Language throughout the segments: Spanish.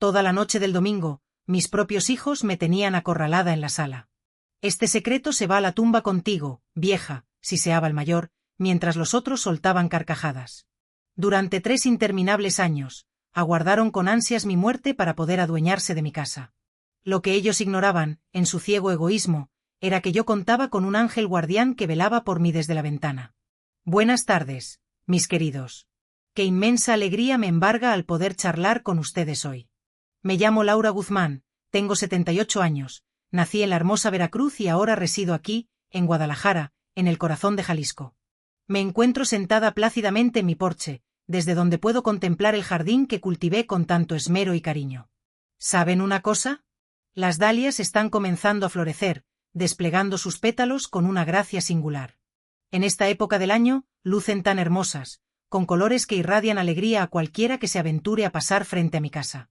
Toda la noche del domingo, mis propios hijos me tenían acorralada en la sala. Este secreto se va a la tumba contigo, vieja, siseaba el mayor, mientras los otros soltaban carcajadas. Durante 3 interminables años, aguardaron con ansias mi muerte para poder adueñarse de mi casa. Lo que ellos ignoraban, en su ciego egoísmo, era que yo contaba con un ángel guardián que velaba por mí desde la ventana. Buenas tardes, mis queridos. Qué inmensa alegría me embarga al poder charlar con ustedes hoy. Me llamo Laura Guzmán, tengo 78 años, nací en la hermosa Veracruz y ahora resido aquí, en Guadalajara, en el corazón de Jalisco. Me encuentro sentada plácidamente en mi porche, desde donde puedo contemplar el jardín que cultivé con tanto esmero y cariño. ¿Saben una cosa? Las dalias están comenzando a florecer, desplegando sus pétalos con una gracia singular. En esta época del año, lucen tan hermosas, con colores que irradian alegría a cualquiera que se aventure a pasar frente a mi casa.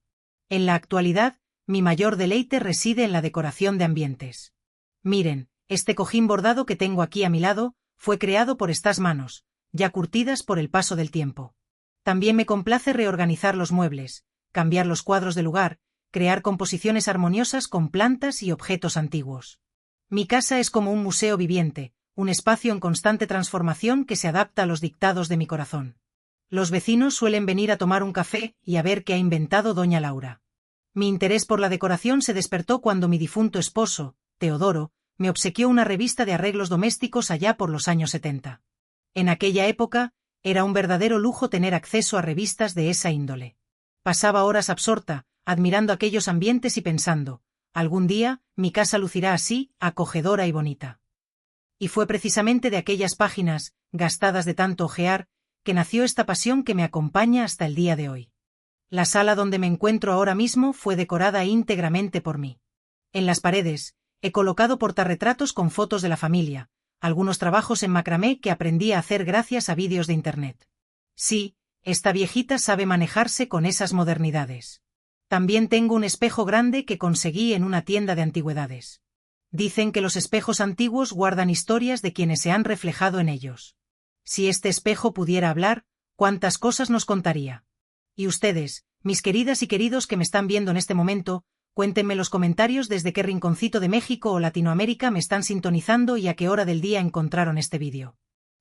En la actualidad, mi mayor deleite reside en la decoración de ambientes. Miren, este cojín bordado que tengo aquí a mi lado, fue creado por estas manos, ya curtidas por el paso del tiempo. También me complace reorganizar los muebles, cambiar los cuadros de lugar, crear composiciones armoniosas con plantas y objetos antiguos. Mi casa es como un museo viviente, un espacio en constante transformación que se adapta a los dictados de mi corazón. Los vecinos suelen venir a tomar un café y a ver qué ha inventado doña Laura. Mi interés por la decoración se despertó cuando mi difunto esposo, Teodoro, me obsequió una revista de arreglos domésticos allá por los años 70. En aquella época, era un verdadero lujo tener acceso a revistas de esa índole. Pasaba horas absorta, admirando aquellos ambientes y pensando, algún día, mi casa lucirá así, acogedora y bonita. Y fue precisamente de aquellas páginas, gastadas de tanto hojear, que nació esta pasión que me acompaña hasta el día de hoy. La sala donde me encuentro ahora mismo fue decorada íntegramente por mí. En las paredes, he colocado portarretratos con fotos de la familia, algunos trabajos en macramé que aprendí a hacer gracias a vídeos de internet. Sí, esta viejita sabe manejarse con esas modernidades. También tengo un espejo grande que conseguí en una tienda de antigüedades. Dicen que los espejos antiguos guardan historias de quienes se han reflejado en ellos. Si este espejo pudiera hablar, ¿cuántas cosas nos contaría? Y ustedes, mis queridas y queridos que me están viendo en este momento, cuéntenme en los comentarios desde qué rinconcito de México o Latinoamérica me están sintonizando y a qué hora del día encontraron este vídeo.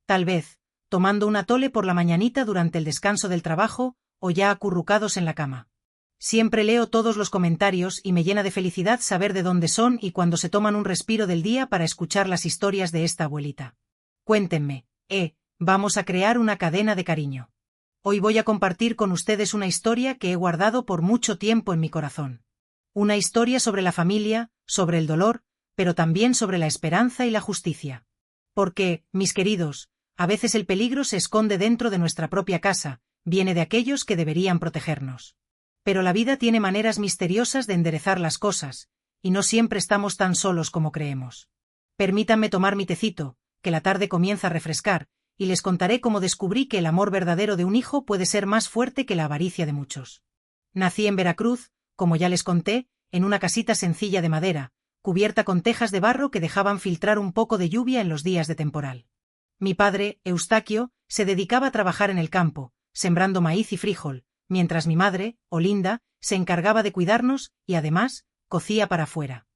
Tal vez, tomando un atole por la mañanita durante el descanso del trabajo, o ya acurrucados en la cama. Siempre leo todos los comentarios y me llena de felicidad saber de dónde son y cuando se toman un respiro del día para escuchar las historias de esta abuelita. Cuéntenme, vamos a crear una cadena de cariño. Hoy voy a compartir con ustedes una historia que he guardado por mucho tiempo en mi corazón. Una historia sobre la familia, sobre el dolor, pero también sobre la esperanza y la justicia. Porque, mis queridos, a veces el peligro se esconde dentro de nuestra propia casa, viene de aquellos que deberían protegernos. Pero la vida tiene maneras misteriosas de enderezar las cosas, y no siempre estamos tan solos como creemos. Permítanme tomar mi tecito, que la tarde comienza a refrescar, y les contaré cómo descubrí que el amor verdadero de un hijo puede ser más fuerte que la avaricia de muchos. Nací en Veracruz, como ya les conté, en una casita sencilla de madera, cubierta con tejas de barro que dejaban filtrar un poco de lluvia en los días de temporal. Mi padre, Eustaquio, se dedicaba a trabajar en el campo, sembrando maíz y frijol, mientras mi madre, Olinda, se encargaba de cuidarnos y, además, cocía para afuera.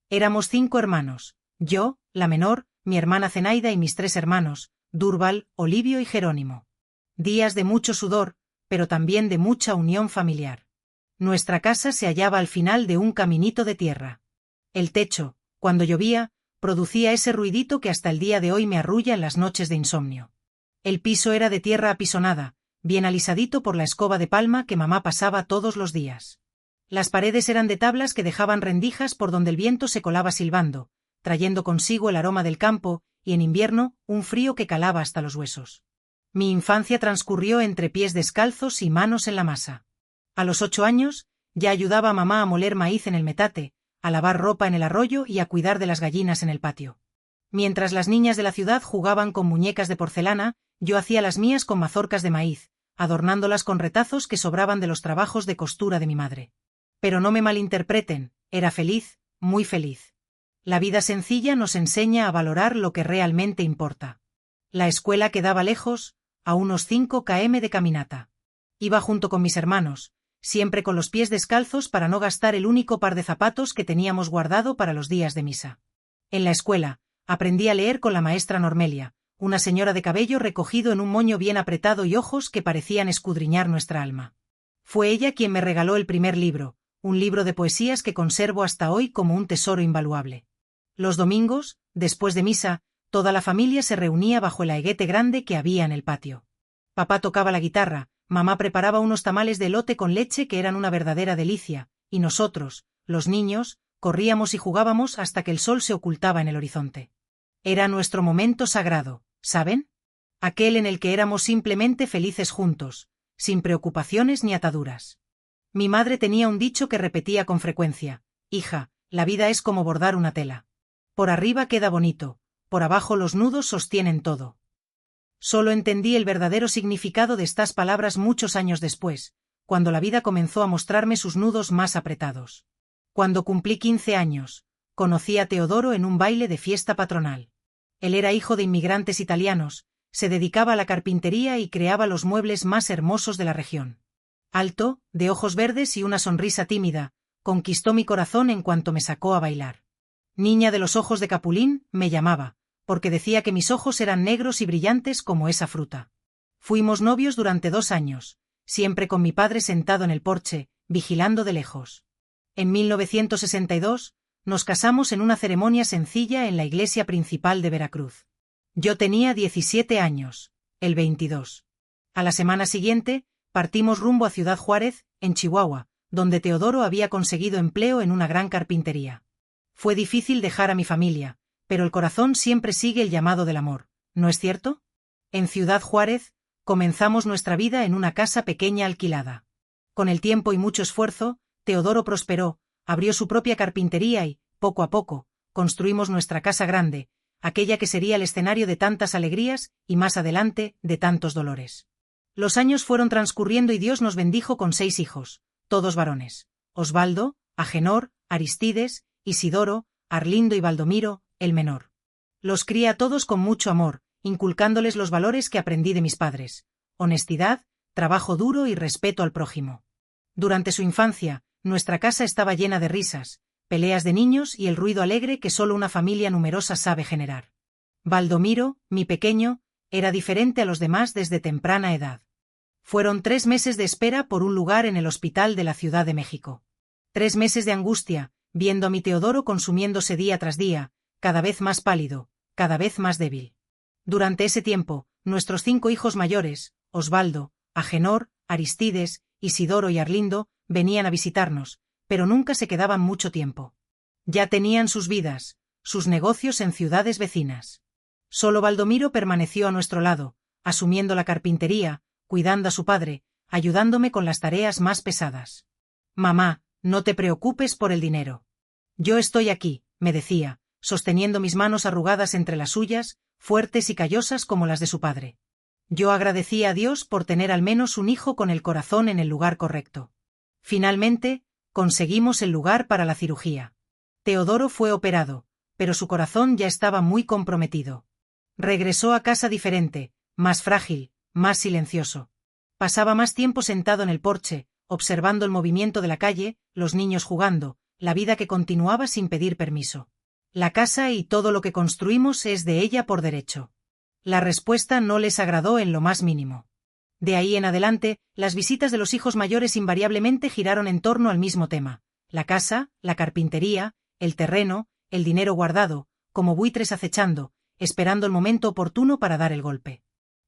Éramos 5 hermanos, yo, la menor, mi hermana Zenaida y mis 3 hermanos, Dúrval, Olivio y Jerónimo. Días de mucho sudor, pero también de mucha unión familiar. Nuestra casa se hallaba al final de un caminito de tierra. El techo, cuando llovía, producía ese ruidito que hasta el día de hoy me arrulla en las noches de insomnio. El piso era de tierra apisonada, bien alisadito por la escoba de palma que mamá pasaba todos los días. Las paredes eran de tablas que dejaban rendijas por donde el viento se colaba silbando, trayendo consigo el aroma del campo, y en invierno, un frío que calaba hasta los huesos. Mi infancia transcurrió entre pies descalzos y manos en la masa. A los 8 años, ya ayudaba a mamá a moler maíz en el metate, a lavar ropa en el arroyo y a cuidar de las gallinas en el patio. Mientras las niñas de la ciudad jugaban con muñecas de porcelana, yo hacía las mías con mazorcas de maíz, adornándolas con retazos que sobraban de los trabajos de costura de mi madre. Pero no me malinterpreten, era feliz, muy feliz. La vida sencilla nos enseña a valorar lo que realmente importa. La escuela quedaba lejos, a unos 5 km de caminata. Iba junto con mis hermanos, siempre con los pies descalzos para no gastar el único par de zapatos que teníamos guardado para los días de misa. En la escuela, aprendí a leer con la maestra Normelia, una señora de cabello recogido en un moño bien apretado y ojos que parecían escudriñar nuestra alma. Fue ella quien me regaló el primer libro, un libro de poesías que conservo hasta hoy como un tesoro invaluable. Los domingos, después de misa, toda la familia se reunía bajo el aiguete grande que había en el patio. Papá tocaba la guitarra, mamá preparaba unos tamales de elote con leche que eran una verdadera delicia, y nosotros, los niños, corríamos y jugábamos hasta que el sol se ocultaba en el horizonte. Era nuestro momento sagrado, ¿saben? Aquel en el que éramos simplemente felices juntos, sin preocupaciones ni ataduras. Mi madre tenía un dicho que repetía con frecuencia: hija, la vida es como bordar una tela. Por arriba queda bonito, por abajo los nudos sostienen todo. Solo entendí el verdadero significado de estas palabras muchos años después, cuando la vida comenzó a mostrarme sus nudos más apretados. Cuando cumplí 15 años, conocí a Teodoro en un baile de fiesta patronal. Él era hijo de inmigrantes italianos, se dedicaba a la carpintería y creaba los muebles más hermosos de la región. Alto, de ojos verdes y una sonrisa tímida, conquistó mi corazón en cuanto me sacó a bailar. Niña de los ojos de capulín, me llamaba, porque decía que mis ojos eran negros y brillantes como esa fruta. Fuimos novios durante 2 años, siempre con mi padre sentado en el porche, vigilando de lejos. En 1962, nos casamos en una ceremonia sencilla en la iglesia principal de Veracruz. Yo tenía 17 años, él 22. A la semana siguiente, partimos rumbo a Ciudad Juárez, en Chihuahua, donde Teodoro había conseguido empleo en una gran carpintería. Fue difícil dejar a mi familia, pero el corazón siempre sigue el llamado del amor, ¿no es cierto? En Ciudad Juárez, comenzamos nuestra vida en una casa pequeña alquilada. Con el tiempo y mucho esfuerzo, Teodoro prosperó, abrió su propia carpintería y, poco a poco, construimos nuestra casa grande, aquella que sería el escenario de tantas alegrías y más adelante, de tantos dolores. Los años fueron transcurriendo y Dios nos bendijo con 6 hijos, todos varones: Osvaldo, Agenor, Aristides, Isidoro, Arlindo y Baldomiro, el menor. Los crié a todos con mucho amor, inculcándoles los valores que aprendí de mis padres: honestidad, trabajo duro y respeto al prójimo. Durante su infancia, nuestra casa estaba llena de risas, peleas de niños y el ruido alegre que solo una familia numerosa sabe generar. Baldomiro, mi pequeño, era diferente a los demás desde temprana edad. Fueron 3 meses de espera por un lugar en el hospital de la Ciudad de México. 3 meses de angustia, viendo a mi Teodoro consumiéndose día tras día, cada vez más pálido, cada vez más débil. Durante ese tiempo, nuestros 5 hijos mayores, Osvaldo, Agenor, Aristides, Isidoro y Arlindo, venían a visitarnos, pero nunca se quedaban mucho tiempo. Ya tenían sus vidas, sus negocios en ciudades vecinas. Solo Baldomiro permaneció a nuestro lado, asumiendo la carpintería, cuidando a su padre, ayudándome con las tareas más pesadas. Mamá, no te preocupes por el dinero. Yo estoy aquí, me decía, sosteniendo mis manos arrugadas entre las suyas, fuertes y callosas como las de su padre. Yo agradecía a Dios por tener al menos un hijo con el corazón en el lugar correcto. Finalmente, conseguimos el lugar para la cirugía. Teodoro fue operado, pero su corazón ya estaba muy comprometido. Regresó a casa diferente, más frágil, más silencioso. Pasaba más tiempo sentado en el porche, observando el movimiento de la calle, los niños jugando, la vida que continuaba sin pedir permiso. La casa y todo lo que construimos es de ella por derecho. La respuesta no les agradó en lo más mínimo. De ahí en adelante, las visitas de los hijos mayores invariablemente giraron en torno al mismo tema: la casa, la carpintería, el terreno, el dinero guardado, como buitres acechando, esperando el momento oportuno para dar el golpe.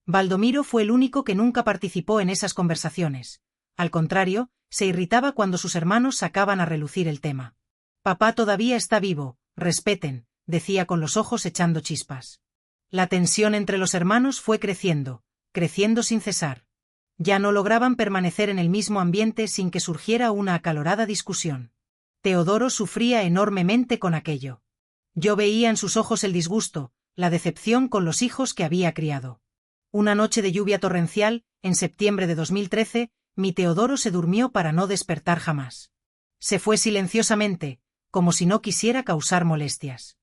Baldomiro fue el único que nunca participó en esas conversaciones. Al contrario, se irritaba cuando sus hermanos sacaban a relucir el tema. Papá todavía está vivo, respeten, decía con los ojos echando chispas. La tensión entre los hermanos fue creciendo, creciendo sin cesar. Ya no lograban permanecer en el mismo ambiente sin que surgiera una acalorada discusión. Teodoro sufría enormemente con aquello. Yo veía en sus ojos el disgusto, la decepción con los hijos que había criado. Una noche de lluvia torrencial, en septiembre de 2013, mi Teodoro se durmió para no despertar jamás. Se fue silenciosamente, como si no quisiera causar molestias.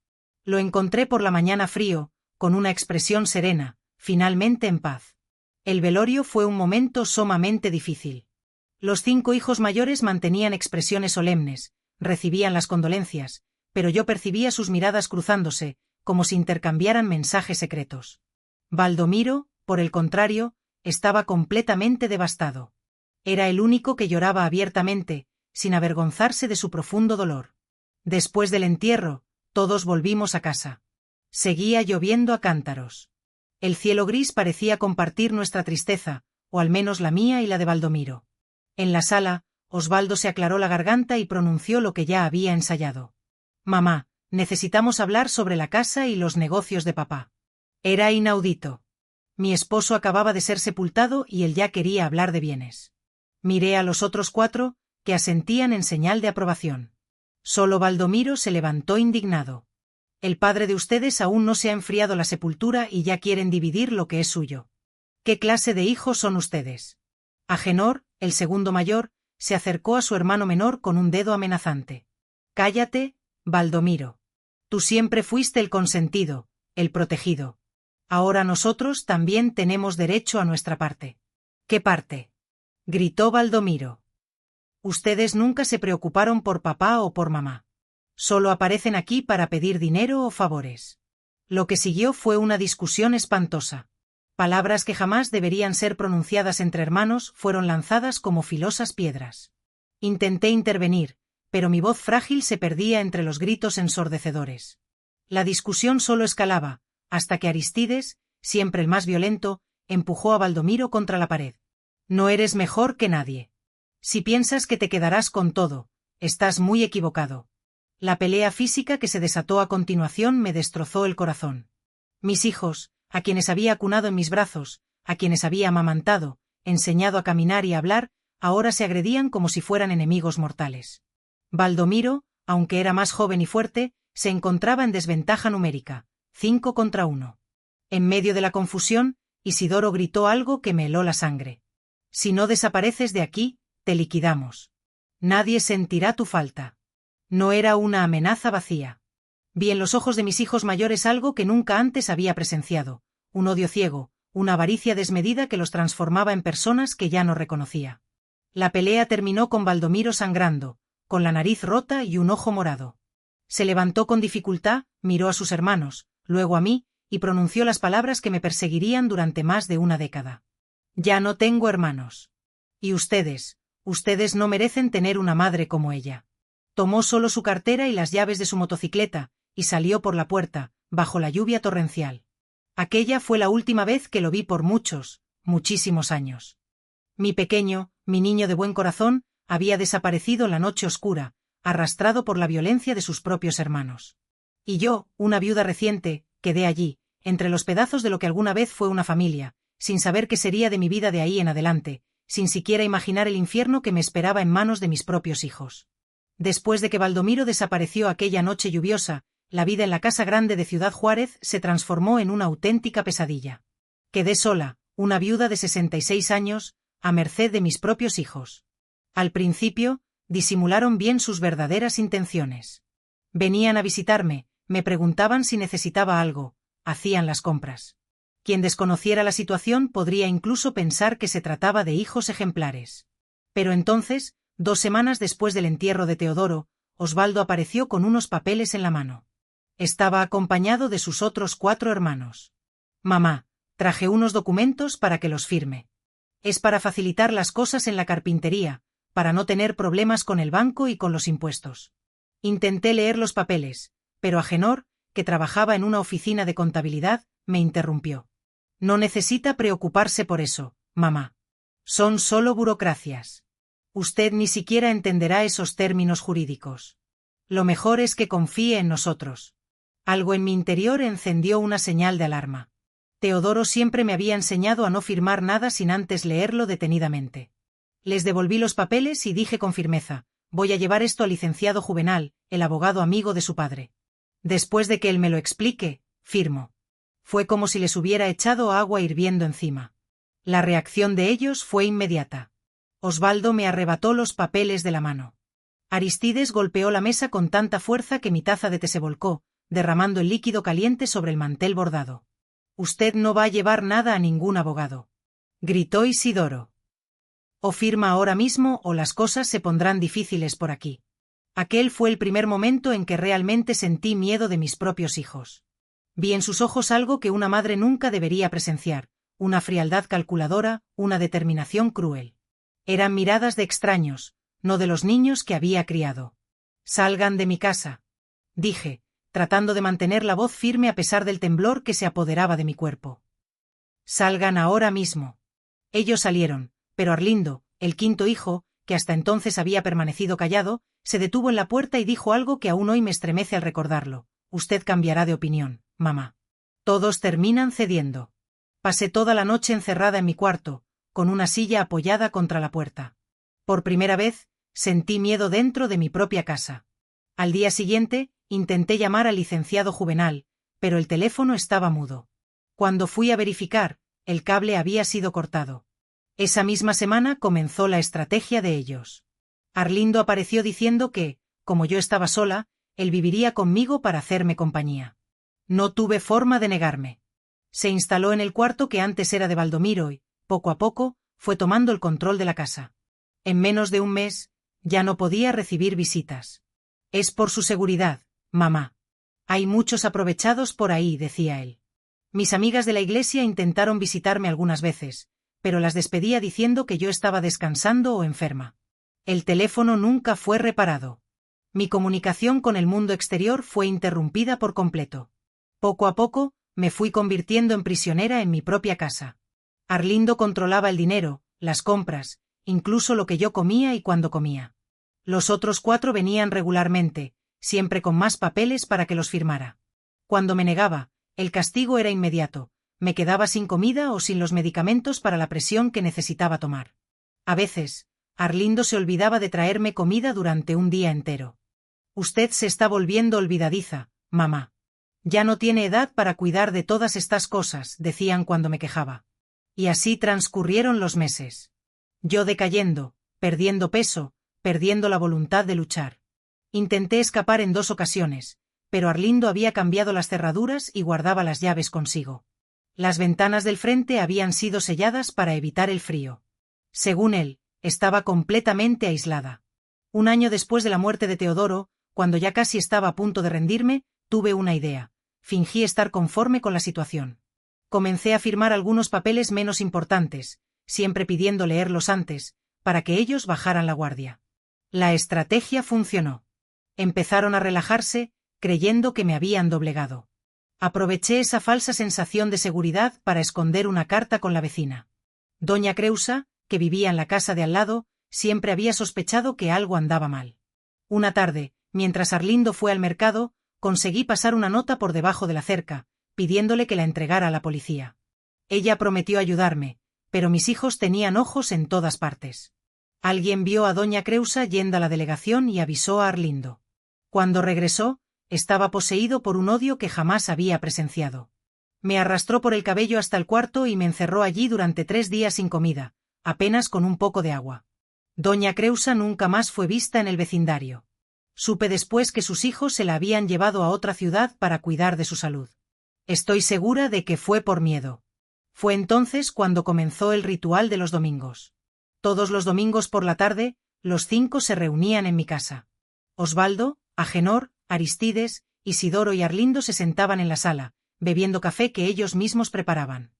Lo encontré por la mañana frío, con una expresión serena, finalmente en paz. El velorio fue un momento sumamente difícil. Los 5 hijos mayores mantenían expresiones solemnes, recibían las condolencias, pero yo percibía sus miradas cruzándose, como si intercambiaran mensajes secretos. Baldomiro, por el contrario, estaba completamente devastado. Era el único que lloraba abiertamente, sin avergonzarse de su profundo dolor. Después del entierro, todos volvimos a casa. Seguía lloviendo a cántaros. El cielo gris parecía compartir nuestra tristeza, o al menos la mía y la de Baldomiro. En la sala, Osvaldo se aclaró la garganta y pronunció lo que ya había ensayado. «Mamá, necesitamos hablar sobre la casa y los negocios de papá». Era inaudito. Mi esposo acababa de ser sepultado y él ya quería hablar de bienes. Miré a los otros 4, que asentían en señal de aprobación. Solo Baldomiro se levantó indignado. «El padre de ustedes aún no se ha enfriado la sepultura y ya quieren dividir lo que es suyo. ¿Qué clase de hijos son ustedes?» Agenor, el segundo mayor, se acercó a su hermano menor con un dedo amenazante. «Cállate, Baldomiro. Tú siempre fuiste el consentido, el protegido. Ahora nosotros también tenemos derecho a nuestra parte». «¿Qué parte?», gritó Baldomiro. «Ustedes nunca se preocuparon por papá o por mamá. Solo aparecen aquí para pedir dinero o favores». Lo que siguió fue una discusión espantosa. Palabras que jamás deberían ser pronunciadas entre hermanos fueron lanzadas como filosas piedras. Intenté intervenir, pero mi voz frágil se perdía entre los gritos ensordecedores. La discusión solo escalaba, hasta que Aristides, siempre el más violento, empujó a Baldomiro contra la pared. «No eres mejor que nadie. Si piensas que te quedarás con todo, estás muy equivocado». La pelea física que se desató a continuación me destrozó el corazón. Mis hijos, a quienes había acunado en mis brazos, a quienes había amamantado, enseñado a caminar y a hablar, ahora se agredían como si fueran enemigos mortales. Baldomiro, aunque era más joven y fuerte, se encontraba en desventaja numérica, 5 contra 1. En medio de la confusión, Isidoro gritó algo que me heló la sangre. «Si no desapareces de aquí, te liquidamos. Nadie sentirá tu falta». No era una amenaza vacía. Vi en los ojos de mis hijos mayores algo que nunca antes había presenciado, un odio ciego, una avaricia desmedida que los transformaba en personas que ya no reconocía. La pelea terminó con Baldomiro sangrando, con la nariz rota y un ojo morado. Se levantó con dificultad, miró a sus hermanos, luego a mí, y pronunció las palabras que me perseguirían durante más de una década. «Ya no tengo hermanos. Y ustedes no merecen tener una madre como ella». Tomó solo su cartera y las llaves de su motocicleta, y salió por la puerta, bajo la lluvia torrencial. Aquella fue la última vez que lo vi por muchísimos años. Mi pequeño, mi niño de buen corazón, había desaparecido en la noche oscura, arrastrado por la violencia de sus propios hermanos. Y yo, una viuda reciente, quedé allí, entre los pedazos de lo que alguna vez fue una familia, sin saber qué sería de mi vida de ahí en adelante, sin siquiera imaginar el infierno que me esperaba en manos de mis propios hijos. Después de que Baldomiro desapareció aquella noche lluviosa, la vida en la casa grande de Ciudad Juárez se transformó en una auténtica pesadilla. Quedé sola, una viuda de 66 años, a merced de mis propios hijos. Al principio, disimularon bien sus verdaderas intenciones. Venían a visitarme, me preguntaban si necesitaba algo, hacían las compras. Quien desconociera la situación podría incluso pensar que se trataba de hijos ejemplares. Pero entonces, 2 semanas después del entierro de Teodoro, Osvaldo apareció con unos papeles en la mano. Estaba acompañado de sus otros 4 hermanos. «Mamá, traje unos documentos para que los firme. Es para facilitar las cosas en la carpintería, para no tener problemas con el banco y con los impuestos». Intenté leer los papeles, pero Agenor, que trabajaba en una oficina de contabilidad, me interrumpió. «No necesita preocuparse por eso, mamá. Son solo burocracias. Usted ni siquiera entenderá esos términos jurídicos. Lo mejor es que confíe en nosotros». Algo en mi interior encendió una señal de alarma. Teodoro siempre me había enseñado a no firmar nada sin antes leerlo detenidamente. Les devolví los papeles y dije con firmeza: «Voy a llevar esto al licenciado Juvenal, el abogado amigo de su padre. Después de que él me lo explique, firmo». Fue como si les hubiera echado agua hirviendo encima. La reacción de ellos fue inmediata. Osvaldo me arrebató los papeles de la mano. Aristides golpeó la mesa con tanta fuerza que mi taza de té se volcó, derramando el líquido caliente sobre el mantel bordado. «Usted no va a llevar nada a ningún abogado», gritó Isidoro. O firma ahora mismo o las cosas se pondrán difíciles por aquí. Aquel fue el primer momento en que realmente sentí miedo de mis propios hijos. Vi en sus ojos algo que una madre nunca debería presenciar, una frialdad calculadora, una determinación cruel. Eran miradas de extraños, no de los niños que había criado. «Salgan de mi casa», dije, tratando de mantener la voz firme a pesar del temblor que se apoderaba de mi cuerpo. «Salgan ahora mismo». Ellos salieron, pero Arlindo, el quinto hijo, que hasta entonces había permanecido callado, se detuvo en la puerta y dijo algo que aún hoy me estremece al recordarlo. «Usted cambiará de opinión, mamá. Todos terminan cediendo». Pasé toda la noche encerrada en mi cuarto, con una silla apoyada contra la puerta. Por primera vez, sentí miedo dentro de mi propia casa. Al día siguiente, intenté llamar al licenciado Juvenal, pero el teléfono estaba mudo. Cuando fui a verificar, el cable había sido cortado. Esa misma semana comenzó la estrategia de ellos. Arlindo apareció diciendo que, como yo estaba sola, él viviría conmigo para hacerme compañía. No tuve forma de negarme. Se instaló en el cuarto que antes era de Baldomiro y, poco a poco, fue tomando el control de la casa. En menos de un mes, ya no podía recibir visitas. «Es por su seguridad, mamá. Hay muchos aprovechados por ahí», decía él. Mis amigas de la iglesia intentaron visitarme algunas veces, pero las despedía diciendo que yo estaba descansando o enferma. El teléfono nunca fue reparado. Mi comunicación con el mundo exterior fue interrumpida por completo. Poco a poco, me fui convirtiendo en prisionera en mi propia casa. Arlindo controlaba el dinero, las compras, incluso lo que yo comía y cuando comía. Los otros 4 venían regularmente, siempre con más papeles para que los firmara. Cuando me negaba, el castigo era inmediato, me quedaba sin comida o sin los medicamentos para la presión que necesitaba tomar. A veces, Arlindo se olvidaba de traerme comida durante un día entero. «Usted se está volviendo olvidadiza, mamá. Ya no tiene edad para cuidar de todas estas cosas», decían cuando me quejaba. Y así transcurrieron los meses. Yo decayendo, perdiendo peso, perdiendo la voluntad de luchar. Intenté escapar en 2 ocasiones, pero Arlindo había cambiado las cerraduras y guardaba las llaves consigo. Las ventanas del frente habían sido selladas para evitar el frío. Según él, estaba completamente aislada. Un año después de la muerte de Teodoro, cuando ya casi estaba a punto de rendirme, tuve una idea. Fingí estar conforme con la situación. Comencé a firmar algunos papeles menos importantes, siempre pidiendo leerlos antes, para que ellos bajaran la guardia. La estrategia funcionó. Empezaron a relajarse, creyendo que me habían doblegado. Aproveché esa falsa sensación de seguridad para esconder una carta con la vecina. Doña Creusa, que vivía en la casa de al lado, siempre había sospechado que algo andaba mal. Una tarde, mientras Arlindo fue al mercado, conseguí pasar una nota por debajo de la cerca, pidiéndole que la entregara a la policía. Ella prometió ayudarme, pero mis hijos tenían ojos en todas partes. Alguien vio a doña Creusa yendo a la delegación y avisó a Arlindo. Cuando regresó, estaba poseído por un odio que jamás había presenciado. Me arrastró por el cabello hasta el cuarto y me encerró allí durante 3 días sin comida, apenas con un poco de agua. Doña Creusa nunca más fue vista en el vecindario. Supe después que sus hijos se la habían llevado a otra ciudad para cuidar de su salud. Estoy segura de que fue por miedo. Fue entonces cuando comenzó el ritual de los domingos. Todos los domingos por la tarde, los 5 se reunían en mi casa. Osvaldo, Agenor, Aristides, Isidoro y Arlindo se sentaban en la sala, bebiendo café que ellos mismos preparaban.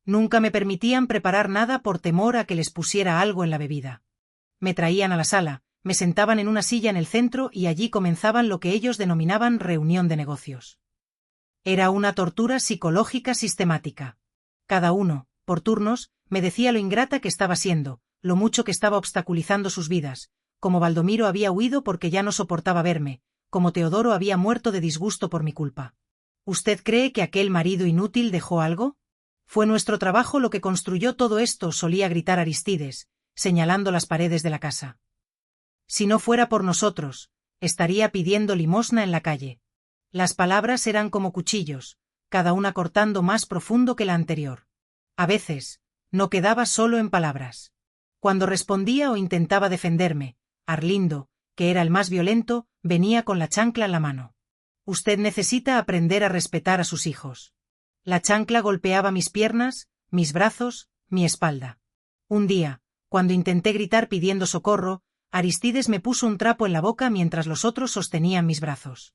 Nunca me permitían preparar nada por temor a que les pusiera algo en la bebida. Me traían a la sala, me sentaban en una silla en el centro y allí comenzaban lo que ellos denominaban reunión de negocios. Era una tortura psicológica sistemática. Cada uno, por turnos, me decía lo ingrata que estaba siendo, lo mucho que estaba obstaculizando sus vidas, como Baldomiro había huido porque ya no soportaba verme, como Teodoro había muerto de disgusto por mi culpa. ¿Usted cree que aquel marido inútil dejó algo? Fue nuestro trabajo lo que construyó todo esto, solía gritar Aristides, señalando las paredes de la casa. Si no fuera por nosotros, estaría pidiendo limosna en la calle. Las palabras eran como cuchillos, cada una cortando más profundo que la anterior. A veces, no quedaba solo en palabras. Cuando respondía o intentaba defenderme, Arlindo, que era el más violento, venía con la chancla en la mano. Usted necesita aprender a respetar a sus hijos. La chancla golpeaba mis piernas, mis brazos, mi espalda. Un día, Cuando intenté gritar pidiendo socorro, Aristides me puso un trapo en la boca mientras los otros sostenían mis brazos.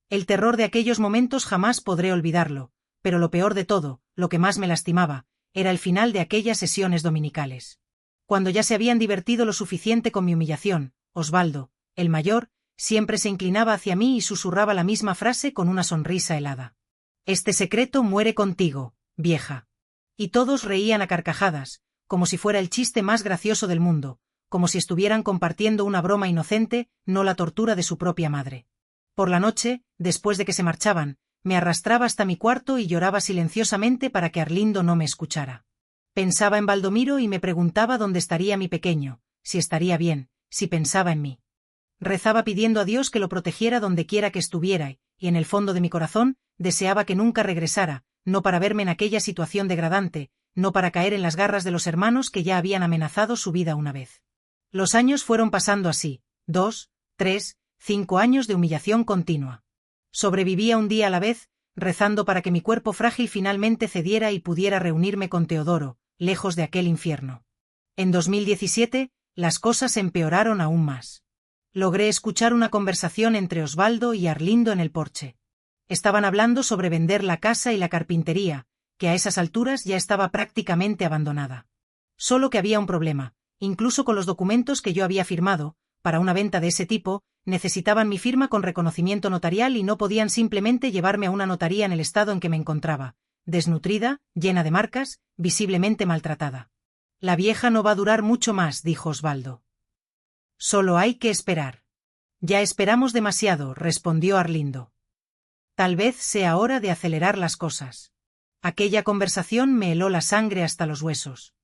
El terror de aquellos momentos jamás podré olvidarlo, pero lo peor de todo, lo que más me lastimaba, era el final de aquellas sesiones dominicales. Cuando ya se habían divertido lo suficiente con mi humillación, Osvaldo, el mayor, siempre se inclinaba hacia mí y susurraba la misma frase con una sonrisa helada. Este secreto muere contigo, vieja. Y todos reían a carcajadas, como si fuera el chiste más gracioso del mundo, como si estuvieran compartiendo una broma inocente, no la tortura de su propia madre. Por la noche, después de que se marchaban, me arrastraba hasta mi cuarto y lloraba silenciosamente para que Arlindo no me escuchara. Pensaba en Baldomiro y me preguntaba dónde estaría mi pequeño, si estaría bien, si pensaba en mí. Rezaba pidiendo a Dios que lo protegiera donde quiera que estuviera, y en el fondo de mi corazón, deseaba que nunca regresara, no para verme en aquella situación degradante, no para caer en las garras de los hermanos que ya habían amenazado su vida una vez. Los años fueron pasando así, 2, 3, 5 años de humillación continua. Sobrevivía un día a la vez, rezando para que mi cuerpo frágil finalmente cediera y pudiera reunirme con Teodoro, lejos de aquel infierno. En 2017, las cosas empeoraron aún más. Logré escuchar una conversación entre Osvaldo y Arlindo en el porche. Estaban hablando sobre vender la casa y la carpintería, que a esas alturas ya estaba prácticamente abandonada. Solo que había un problema, incluso con los documentos que yo había firmado, para una venta de ese tipo, necesitaban mi firma con reconocimiento notarial y no podían simplemente llevarme a una notaría en el estado en que me encontraba, desnutrida, llena de marcas, visiblemente maltratada. La vieja no va a durar mucho más, dijo Osvaldo. Solo hay que esperar. Ya esperamos demasiado, respondió Arlindo. Tal vez sea hora de acelerar las cosas. Aquella conversación me heló la sangre hasta los huesos.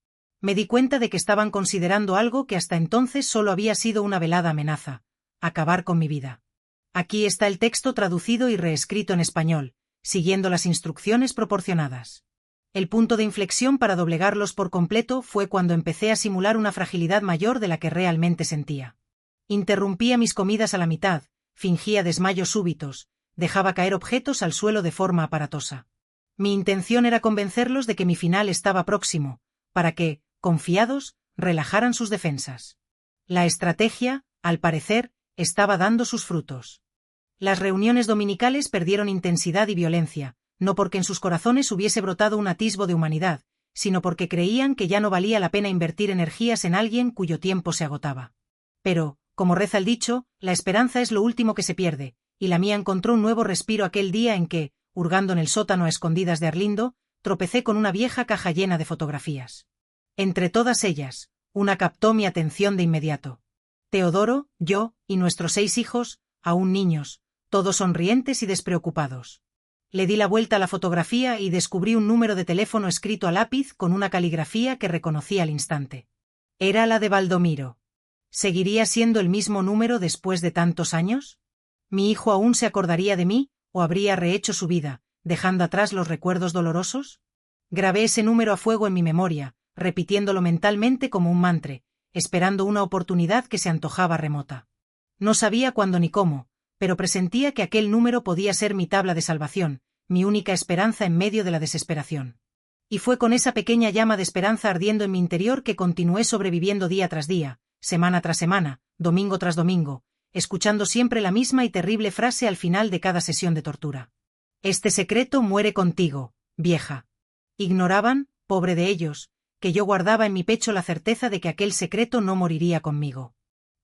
Me di cuenta de que estaban considerando algo que hasta entonces solo había sido una velada amenaza: acabar con mi vida. Aquí está el texto traducido y reescrito en español, siguiendo las instrucciones proporcionadas. El punto de inflexión para doblegarlos por completo fue cuando empecé a simular una fragilidad mayor de la que realmente sentía. Interrumpía mis comidas a la mitad, fingía desmayos súbitos, dejaba caer objetos al suelo de forma aparatosa. Mi intención era convencerlos de que mi final estaba próximo, para que, confiados, relajaran sus defensas. La estrategia, al parecer, estaba dando sus frutos. Las reuniones dominicales perdieron intensidad y violencia, no porque en sus corazones hubiese brotado un atisbo de humanidad, sino porque creían que ya no valía la pena invertir energías en alguien cuyo tiempo se agotaba. Pero, como reza el dicho, la esperanza es lo último que se pierde, y la mía encontró un nuevo respiro aquel día en que, hurgando en el sótano a escondidas de Arlindo, tropecé con una vieja caja llena de fotografías. Entre todas ellas, una captó mi atención de inmediato. Teodoro, yo, y nuestros 6 hijos, aún niños, todos sonrientes y despreocupados. Le di la vuelta a la fotografía y descubrí un número de teléfono escrito a lápiz con una caligrafía que reconocí al instante. Era la de Baldomiro. ¿Seguiría siendo el mismo número después de tantos años? ¿Mi hijo aún se acordaría de mí, o habría rehecho su vida, dejando atrás los recuerdos dolorosos? Grabé ese número a fuego en mi memoria, repitiéndolo mentalmente como un mantra, esperando una oportunidad que se antojaba remota. No sabía cuándo ni cómo, pero presentía que aquel número podía ser mi tabla de salvación, mi única esperanza en medio de la desesperación. Y fue con esa pequeña llama de esperanza ardiendo en mi interior que continué sobreviviendo día tras día, semana tras semana, domingo tras domingo, escuchando siempre la misma y terrible frase al final de cada sesión de tortura. Este secreto muere contigo, vieja. Ignoraban, pobre de ellos, que yo guardaba en mi pecho la certeza de que aquel secreto no moriría conmigo.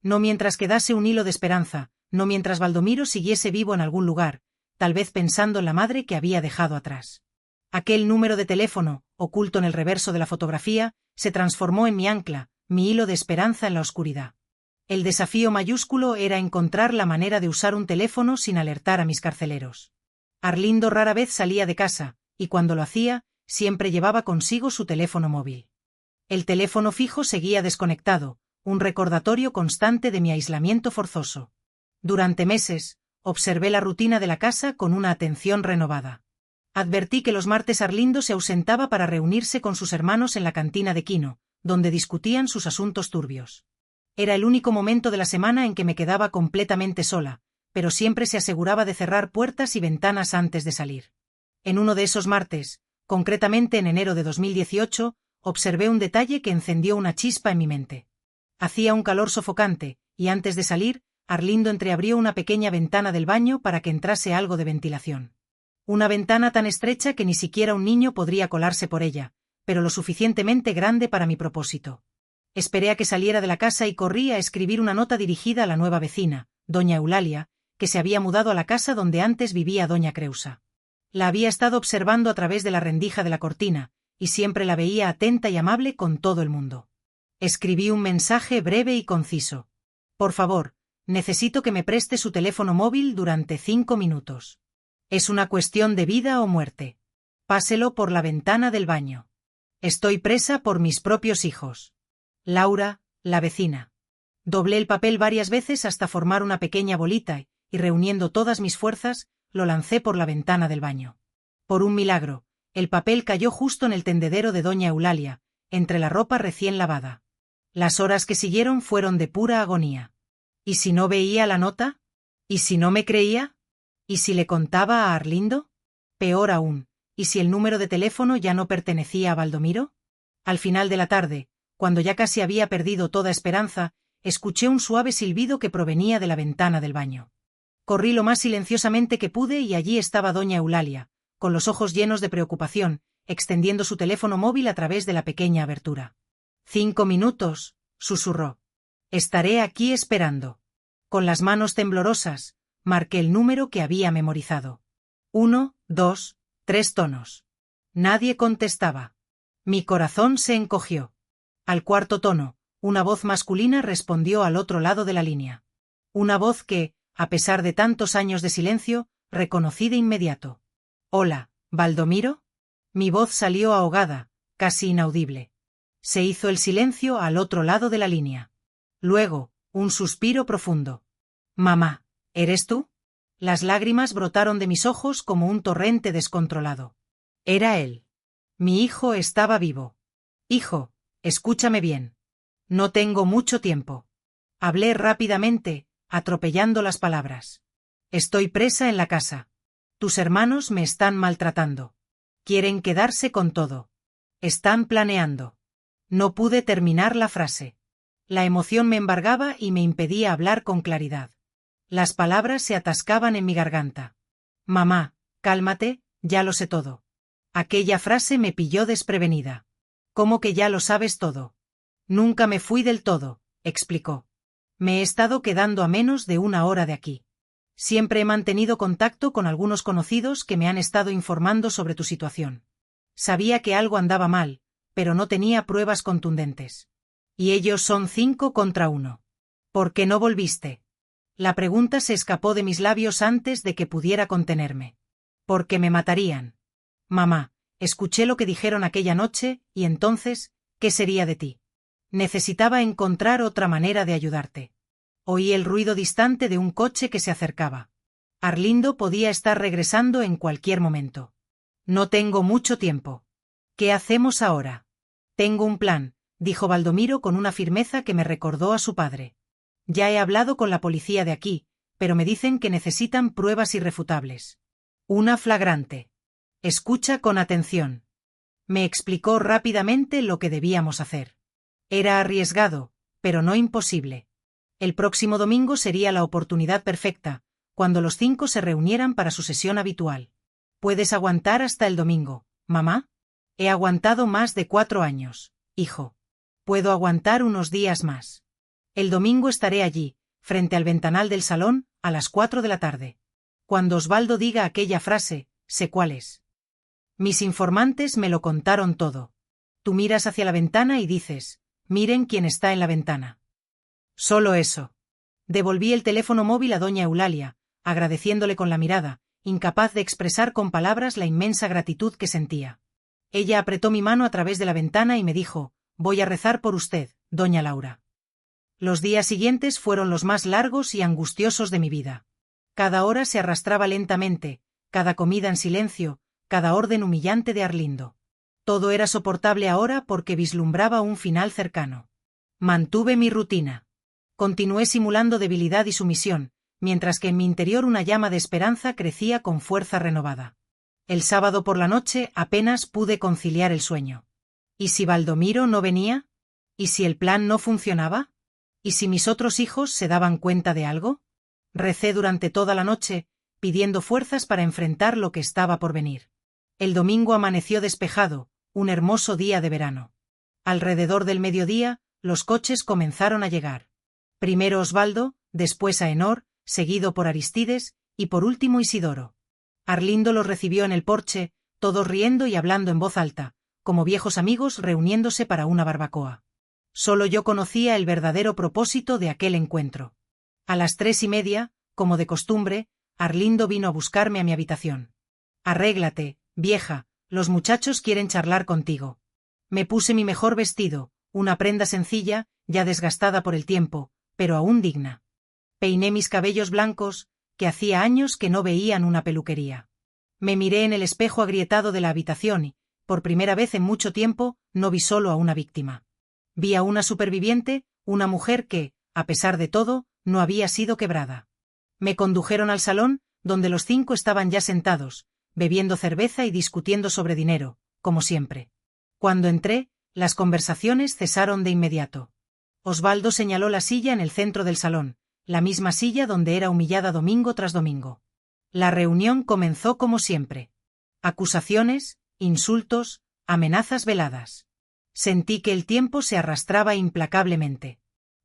No mientras quedase un hilo de esperanza, no mientras Baldomiro siguiese vivo en algún lugar, tal vez pensando en la madre que había dejado atrás. Aquel número de teléfono, oculto en el reverso de la fotografía, se transformó en mi ancla, mi hilo de esperanza en la oscuridad. El desafío mayúsculo era encontrar la manera de usar un teléfono sin alertar a mis carceleros. Arlindo rara vez salía de casa, y cuando lo hacía, siempre llevaba consigo su teléfono móvil. El teléfono fijo seguía desconectado, un recordatorio constante de mi aislamiento forzoso. Durante meses, observé la rutina de la casa con una atención renovada. Advertí que los martes Arlindo se ausentaba para reunirse con sus hermanos en la cantina de Quino, donde discutían sus asuntos turbios. Era el único momento de la semana en que me quedaba completamente sola, pero siempre se aseguraba de cerrar puertas y ventanas antes de salir. En uno de esos martes, concretamente en enero de 2018, observé un detalle que encendió una chispa en mi mente. Hacía un calor sofocante, y antes de salir, Arlindo entreabrió una pequeña ventana del baño para que entrase algo de ventilación. Una ventana tan estrecha que ni siquiera un niño podría colarse por ella, pero lo suficientemente grande para mi propósito. Esperé a que saliera de la casa y corrí a escribir una nota dirigida a la nueva vecina, doña Eulalia, que se había mudado a la casa donde antes vivía doña Creusa. La había estado observando a través de la rendija de la cortina, y siempre la veía atenta y amable con todo el mundo. Escribí un mensaje breve y conciso. Por favor, necesito que me preste su teléfono móvil durante 5 minutos. Es una cuestión de vida o muerte. Páselo por la ventana del baño. Estoy presa por mis propios hijos. Laura, la vecina. Doblé el papel varias veces hasta formar una pequeña bolita y, reuniendo todas mis fuerzas, lo lancé por la ventana del baño. Por un milagro, el papel cayó justo en el tendedero de doña Eulalia, entre la ropa recién lavada. Las horas que siguieron fueron de pura agonía. ¿Y si no veía la nota? ¿Y si no me creía? ¿Y si le contaba a Arlindo? Peor aún, ¿y si el número de teléfono ya no pertenecía a Baldomiro? Al final de la tarde, cuando ya casi había perdido toda esperanza, escuché un suave silbido que provenía de la ventana del baño. Corrí lo más silenciosamente que pude y allí estaba doña Eulalia, con los ojos llenos de preocupación, extendiendo su teléfono móvil a través de la pequeña abertura. 5 minutos, susurró. Estaré aquí esperando. Con las manos temblorosas, marqué el número que había memorizado. 1, 2, 3 tonos. Nadie contestaba. Mi corazón se encogió. Al cuarto tono, una voz masculina respondió al otro lado de la línea. Una voz que, a pesar de tantos años de silencio, reconocí de inmediato. Hola, ¿Baldomiro? Mi voz salió ahogada, casi inaudible. Se hizo el silencio al otro lado de la línea. Luego, un suspiro profundo. Mamá, ¿eres tú? Las lágrimas brotaron de mis ojos como un torrente descontrolado. Era él. Mi hijo estaba vivo. Hijo, escúchame bien. No tengo mucho tiempo. Hablé rápidamente, atropellando las palabras. Estoy presa en la casa. Tus hermanos me están maltratando. Quieren quedarse con todo. Están planeando. No pude terminar la frase. La emoción me embargaba y me impedía hablar con claridad. Las palabras se atascaban en mi garganta. Mamá, cálmate, ya lo sé todo. Aquella frase me pilló desprevenida. ¿Cómo que ya lo sabes todo? Nunca me fui del todo, explicó. Me he estado quedando a menos de 1 hora de aquí. Siempre he mantenido contacto con algunos conocidos que me han estado informando sobre tu situación. Sabía que algo andaba mal, pero no tenía pruebas contundentes. Y ellos son 5 contra 1. ¿Por qué no volviste? La pregunta se escapó de mis labios antes de que pudiera contenerme. Porque me matarían. Mamá, escuché lo que dijeron aquella noche, y entonces, ¿qué sería de ti? Necesitaba encontrar otra manera de ayudarte. Oí el ruido distante de un coche que se acercaba. Arlindo podía estar regresando en cualquier momento. No tengo mucho tiempo. ¿Qué hacemos ahora? Tengo un plan, dijo Baldomiro con una firmeza que me recordó a su padre. Ya he hablado con la policía de aquí, pero me dicen que necesitan pruebas irrefutables. Una flagrante. Escucha con atención. Me explicó rápidamente lo que debíamos hacer. Era arriesgado, pero no imposible. El próximo domingo sería la oportunidad perfecta, cuando los 5 se reunieran para su sesión habitual. ¿Puedes aguantar hasta el domingo, mamá? He aguantado más de 4 años, hijo. Puedo aguantar unos días más. El domingo estaré allí, frente al ventanal del salón, a las 4 de la tarde. Cuando Osvaldo diga aquella frase, sé cuál es. Mis informantes me lo contaron todo. Tú miras hacia la ventana y dices, miren quién está en la ventana. Solo eso. Devolví el teléfono móvil a doña Eulalia, agradeciéndole con la mirada, incapaz de expresar con palabras la inmensa gratitud que sentía. Ella apretó mi mano a través de la ventana y me dijo, voy a rezar por usted, doña Laura. Los días siguientes fueron los más largos y angustiosos de mi vida. Cada hora se arrastraba lentamente, cada comida en silencio, cada orden humillante de Arlindo. Todo era soportable ahora porque vislumbraba un final cercano. Mantuve mi rutina. Continué simulando debilidad y sumisión, mientras que en mi interior una llama de esperanza crecía con fuerza renovada. El sábado por la noche apenas pude conciliar el sueño. ¿Y si Baldomiro no venía? ¿Y si el plan no funcionaba? ¿Y si mis otros hijos se daban cuenta de algo? Recé durante toda la noche, pidiendo fuerzas para enfrentar lo que estaba por venir. El domingo amaneció despejado, un hermoso día de verano. Alrededor del mediodía, los coches comenzaron a llegar. Primero Osvaldo, después Aenor, seguido por Aristides, y por último Isidoro. Arlindo los recibió en el porche, todos riendo y hablando en voz alta, como viejos amigos reuniéndose para una barbacoa. Solo yo conocía el verdadero propósito de aquel encuentro. A las 3:30, como de costumbre, Arlindo vino a buscarme a mi habitación. «Arréglate, vieja, los muchachos quieren charlar contigo». Me puse mi mejor vestido, una prenda sencilla, ya desgastada por el tiempo, pero aún digna. Peiné mis cabellos blancos, que hacía años que no veían una peluquería. Me miré en el espejo agrietado de la habitación y, por primera vez en mucho tiempo, no vi solo a una víctima. Vi a una superviviente, una mujer que, a pesar de todo, no había sido quebrada. Me condujeron al salón, donde los 5 estaban ya sentados, bebiendo cerveza y discutiendo sobre dinero, como siempre. Cuando entré, las conversaciones cesaron de inmediato. Osvaldo señaló la silla en el centro del salón, la misma silla donde era humillada domingo tras domingo. La reunión comenzó como siempre. Acusaciones, insultos, amenazas veladas. Sentí que el tiempo se arrastraba implacablemente.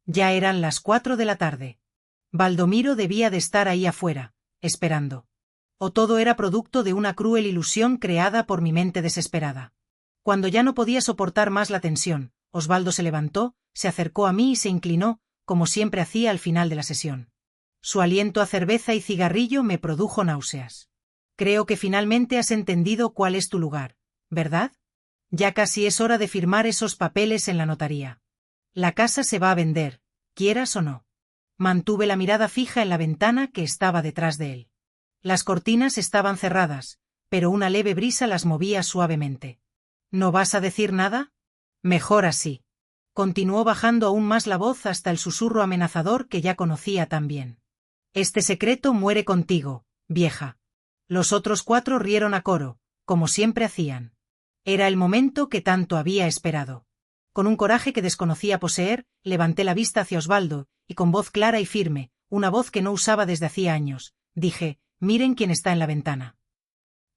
Ya eran las 4 de la tarde. Baldomiro debía de estar ahí afuera, esperando. O todo era producto de una cruel ilusión creada por mi mente desesperada. Cuando ya no podía soportar más la tensión, Osvaldo se levantó, se acercó a mí y se inclinó, como siempre hacía al final de la sesión. Su aliento a cerveza y cigarrillo me produjo náuseas. Creo que finalmente has entendido cuál es tu lugar, ¿verdad? Ya casi es hora de firmar esos papeles en la notaría. La casa se va a vender, quieras o no. Mantuve la mirada fija en la ventana que estaba detrás de él. Las cortinas estaban cerradas, pero una leve brisa las movía suavemente. ¿No vas a decir nada? Mejor así. Continuó bajando aún más la voz hasta el susurro amenazador que ya conocía tan bien. Este secreto muere contigo, vieja. Los otros 4 rieron a coro, como siempre hacían. Era el momento que tanto había esperado. Con un coraje que desconocía poseer, levanté la vista hacia Osvaldo, y con voz clara y firme, una voz que no usaba desde hacía años, dije: «Miren quién está en la ventana».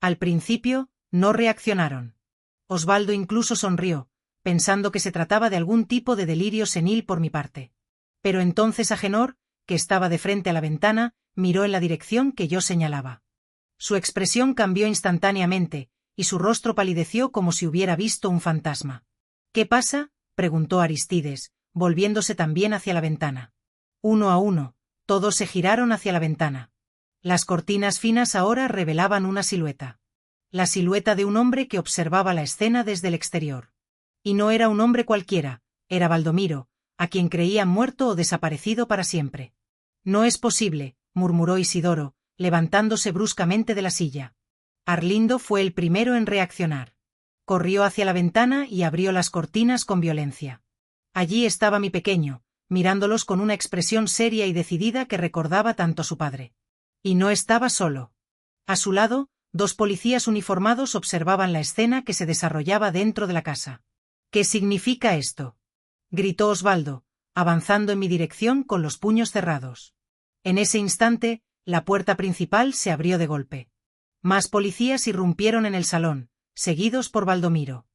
Al principio, no reaccionaron. Osvaldo incluso sonrió, pensando que se trataba de algún tipo de delirio senil por mi parte. Pero entonces Agenor, que estaba de frente a la ventana, miró en la dirección que yo señalaba. Su expresión cambió instantáneamente, y su rostro palideció como si hubiera visto un fantasma. «¿Qué pasa?», preguntó Aristides, volviéndose también hacia la ventana. Uno a uno, todos se giraron hacia la ventana. Las cortinas finas ahora revelaban una silueta. La silueta de un hombre que observaba la escena desde el exterior. Y no era un hombre cualquiera, era Baldomiro, a quien creían muerto o desaparecido para siempre. «No es posible», murmuró Isidoro, levantándose bruscamente de la silla. Arlindo fue el primero en reaccionar. Corrió hacia la ventana y abrió las cortinas con violencia. Allí estaba mi pequeño, mirándolos con una expresión seria y decidida que recordaba tanto a su padre. Y no estaba solo. A su lado, 2 policías uniformados observaban la escena que se desarrollaba dentro de la casa. «¿Qué significa esto?», gritó Osvaldo, avanzando en mi dirección con los puños cerrados. En ese instante, la puerta principal se abrió de golpe. Más policías irrumpieron en el salón, seguidos por Baldomiro.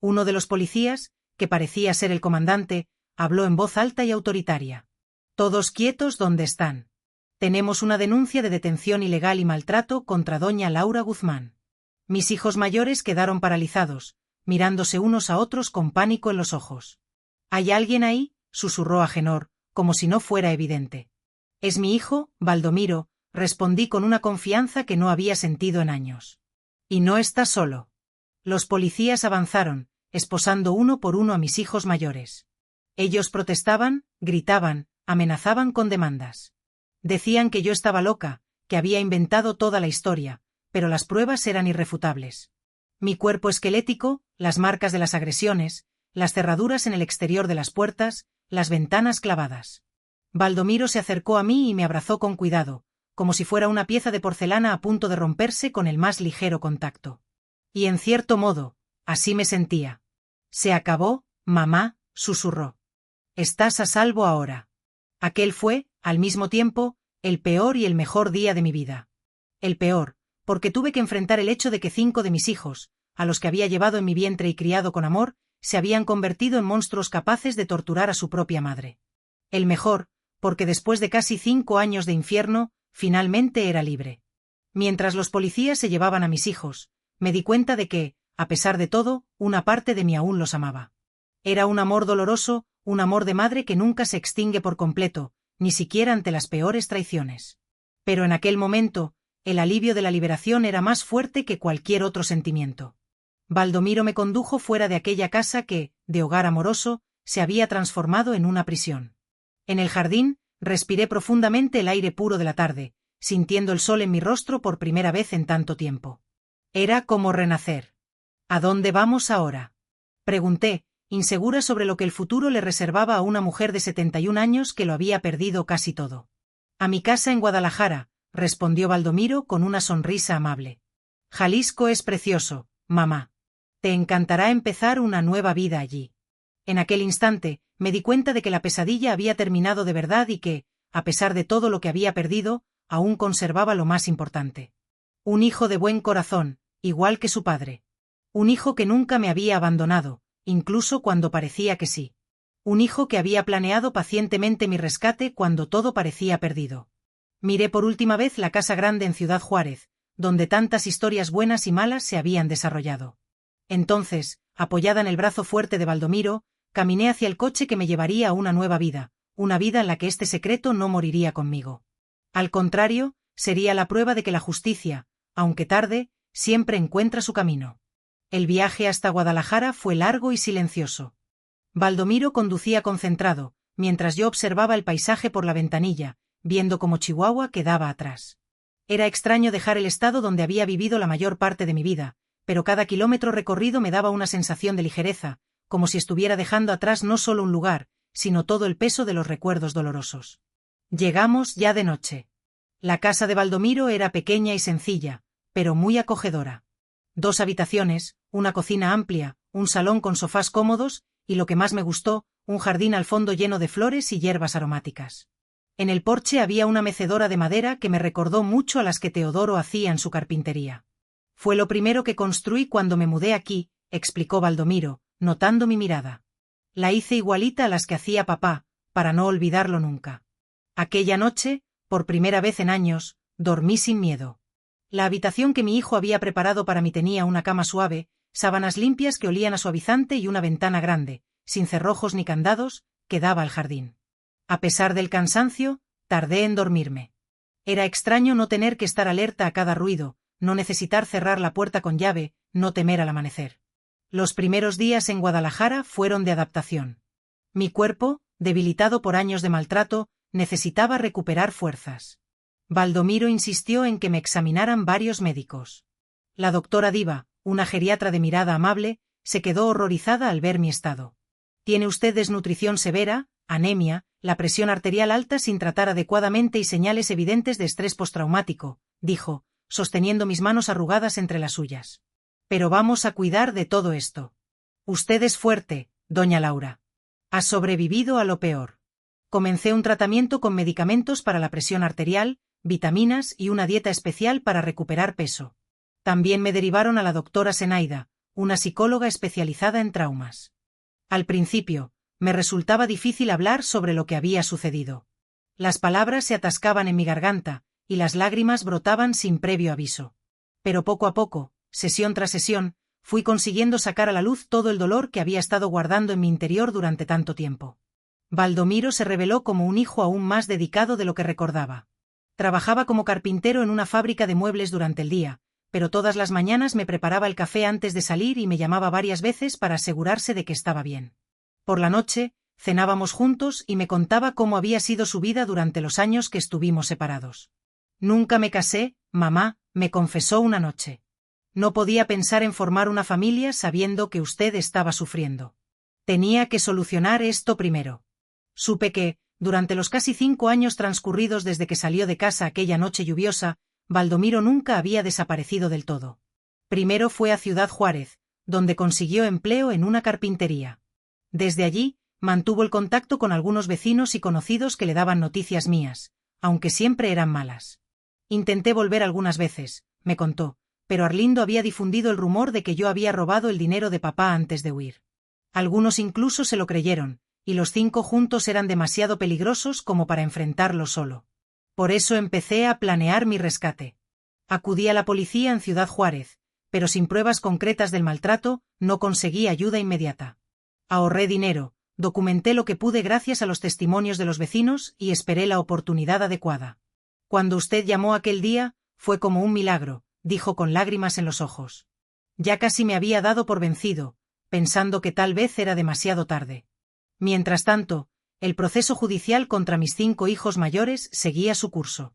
Uno de los policías, que parecía ser el comandante, habló en voz alta y autoritaria. «Todos quietos donde están. Tenemos una denuncia de detención ilegal y maltrato contra doña Laura Guzmán». Mis hijos mayores quedaron paralizados, mirándose unos a otros con pánico en los ojos. «¿Hay alguien ahí?», susurró Agenor, como si no fuera evidente. «Es mi hijo, Baldomiro», respondí con una confianza que no había sentido en años. «Y no está solo». Los policías avanzaron, esposando uno por uno a mis hijos mayores. Ellos protestaban, gritaban, amenazaban con demandas. Decían que yo estaba loca, que había inventado toda la historia, pero las pruebas eran irrefutables. Mi cuerpo esquelético, las marcas de las agresiones, las cerraduras en el exterior de las puertas, las ventanas clavadas. Baldomiro se acercó a mí y me abrazó con cuidado, como si fuera una pieza de porcelana a punto de romperse con el más ligero contacto. Y en cierto modo, así me sentía. Se acabó, mamá, susurró. Estás a salvo ahora. Aquel fue, al mismo tiempo, el peor y el mejor día de mi vida. El peor, porque tuve que enfrentar el hecho de que 5 de mis hijos, a los que había llevado en mi vientre y criado con amor, se habían convertido en monstruos capaces de torturar a su propia madre. El mejor, porque después de casi 5 años de infierno, finalmente era libre. Mientras los policías se llevaban a mis hijos, me di cuenta de que, a pesar de todo, una parte de mí aún los amaba. Era un amor doloroso, un amor de madre que nunca se extingue por completo, ni siquiera ante las peores traiciones. Pero en aquel momento, el alivio de la liberación era más fuerte que cualquier otro sentimiento. Baldomiro me condujo fuera de aquella casa que, de hogar amoroso, se había transformado en una prisión. En el jardín, respiré profundamente el aire puro de la tarde, sintiendo el sol en mi rostro por primera vez en tanto tiempo. Era como renacer. ¿A dónde vamos ahora?, pregunté, insegura sobre lo que el futuro le reservaba a una mujer de 71 años que lo había perdido casi todo. A mi casa en Guadalajara, respondió Baldomiro con una sonrisa amable. Jalisco es precioso, mamá. Te encantará empezar una nueva vida allí. En aquel instante, me di cuenta de que la pesadilla había terminado de verdad y que, a pesar de todo lo que había perdido, aún conservaba lo más importante. Un hijo de buen corazón, igual que su padre. Un hijo que nunca me había abandonado, incluso cuando parecía que sí. Un hijo que había planeado pacientemente mi rescate cuando todo parecía perdido. Miré por última vez la casa grande en Ciudad Juárez, donde tantas historias buenas y malas se habían desarrollado. Entonces, apoyada en el brazo fuerte de Baldomiro, caminé hacia el coche que me llevaría a una nueva vida, una vida en la que este secreto no moriría conmigo. Al contrario, sería la prueba de que la justicia, aunque tarde, siempre encuentra su camino. El viaje hasta Guadalajara fue largo y silencioso. Baldomiro conducía concentrado, mientras yo observaba el paisaje por la ventanilla, viendo cómo Chihuahua quedaba atrás. Era extraño dejar el estado donde había vivido la mayor parte de mi vida, pero cada kilómetro recorrido me daba una sensación de ligereza, como si estuviera dejando atrás no solo un lugar, sino todo el peso de los recuerdos dolorosos. Llegamos ya de noche. La casa de Baldomiro era pequeña y sencilla, pero muy acogedora. 2 habitaciones, una cocina amplia, un salón con sofás cómodos, y lo que más me gustó, un jardín al fondo lleno de flores y hierbas aromáticas. En el porche había una mecedora de madera que me recordó mucho a las que Teodoro hacía en su carpintería. Fue lo primero que construí cuando me mudé aquí, explicó Baldomiro, notando mi mirada. La hice igualita a las que hacía papá, para no olvidarlo nunca. Aquella noche, por primera vez en años, dormí sin miedo. La habitación que mi hijo había preparado para mí tenía una cama suave, sábanas limpias que olían a suavizante y una ventana grande, sin cerrojos ni candados, que daba al jardín. A pesar del cansancio, tardé en dormirme. Era extraño no tener que estar alerta a cada ruido, no necesitar cerrar la puerta con llave, no temer al amanecer. Los primeros días en Guadalajara fueron de adaptación. Mi cuerpo, debilitado por años de maltrato, necesitaba recuperar fuerzas. Baldomiro insistió en que me examinaran varios médicos. La doctora Diva, una geriatra de mirada amable, se quedó horrorizada al ver mi estado. Tiene usted desnutrición severa, anemia, la presión arterial alta sin tratar adecuadamente y señales evidentes de estrés postraumático, dijo, sosteniendo mis manos arrugadas entre las suyas. Pero vamos a cuidar de todo esto. Usted es fuerte, doña Laura. Ha sobrevivido a lo peor. Comencé un tratamiento con medicamentos para la presión arterial, vitaminas y una dieta especial para recuperar peso. También me derivaron a la doctora Zenaida, una psicóloga especializada en traumas. Al principio, me resultaba difícil hablar sobre lo que había sucedido. Las palabras se atascaban en mi garganta, y las lágrimas brotaban sin previo aviso. Pero poco a poco, sesión tras sesión, fui consiguiendo sacar a la luz todo el dolor que había estado guardando en mi interior durante tanto tiempo. Baldomiro se reveló como un hijo aún más dedicado de lo que recordaba. Trabajaba como carpintero en una fábrica de muebles durante el día, pero todas las mañanas me preparaba el café antes de salir y me llamaba varias veces para asegurarse de que estaba bien. Por la noche, cenábamos juntos y me contaba cómo había sido su vida durante los años que estuvimos separados. Nunca me casé, mamá, me confesó una noche. No podía pensar en formar una familia sabiendo que usted estaba sufriendo. Tenía que solucionar esto primero. Supe que, durante los casi 5 años transcurridos desde que salió de casa aquella noche lluviosa, Baldomiro nunca había desaparecido del todo. Primero fue a Ciudad Juárez, donde consiguió empleo en una carpintería. Desde allí, mantuvo el contacto con algunos vecinos y conocidos que le daban noticias mías, aunque siempre eran malas. Intenté volver algunas veces, me contó, pero Arlindo había difundido el rumor de que yo había robado el dinero de papá antes de huir. Algunos incluso se lo creyeron, y los 5 juntos eran demasiado peligrosos como para enfrentarlo solo. Por eso empecé a planear mi rescate. Acudí a la policía en Ciudad Juárez, pero sin pruebas concretas del maltrato, no conseguí ayuda inmediata. Ahorré dinero, documenté lo que pude gracias a los testimonios de los vecinos y esperé la oportunidad adecuada. Cuando usted llamó aquel día, fue como un milagro, dijo con lágrimas en los ojos. Ya casi me había dado por vencido, pensando que tal vez era demasiado tarde. Mientras tanto, el proceso judicial contra mis 5 hijos mayores seguía su curso.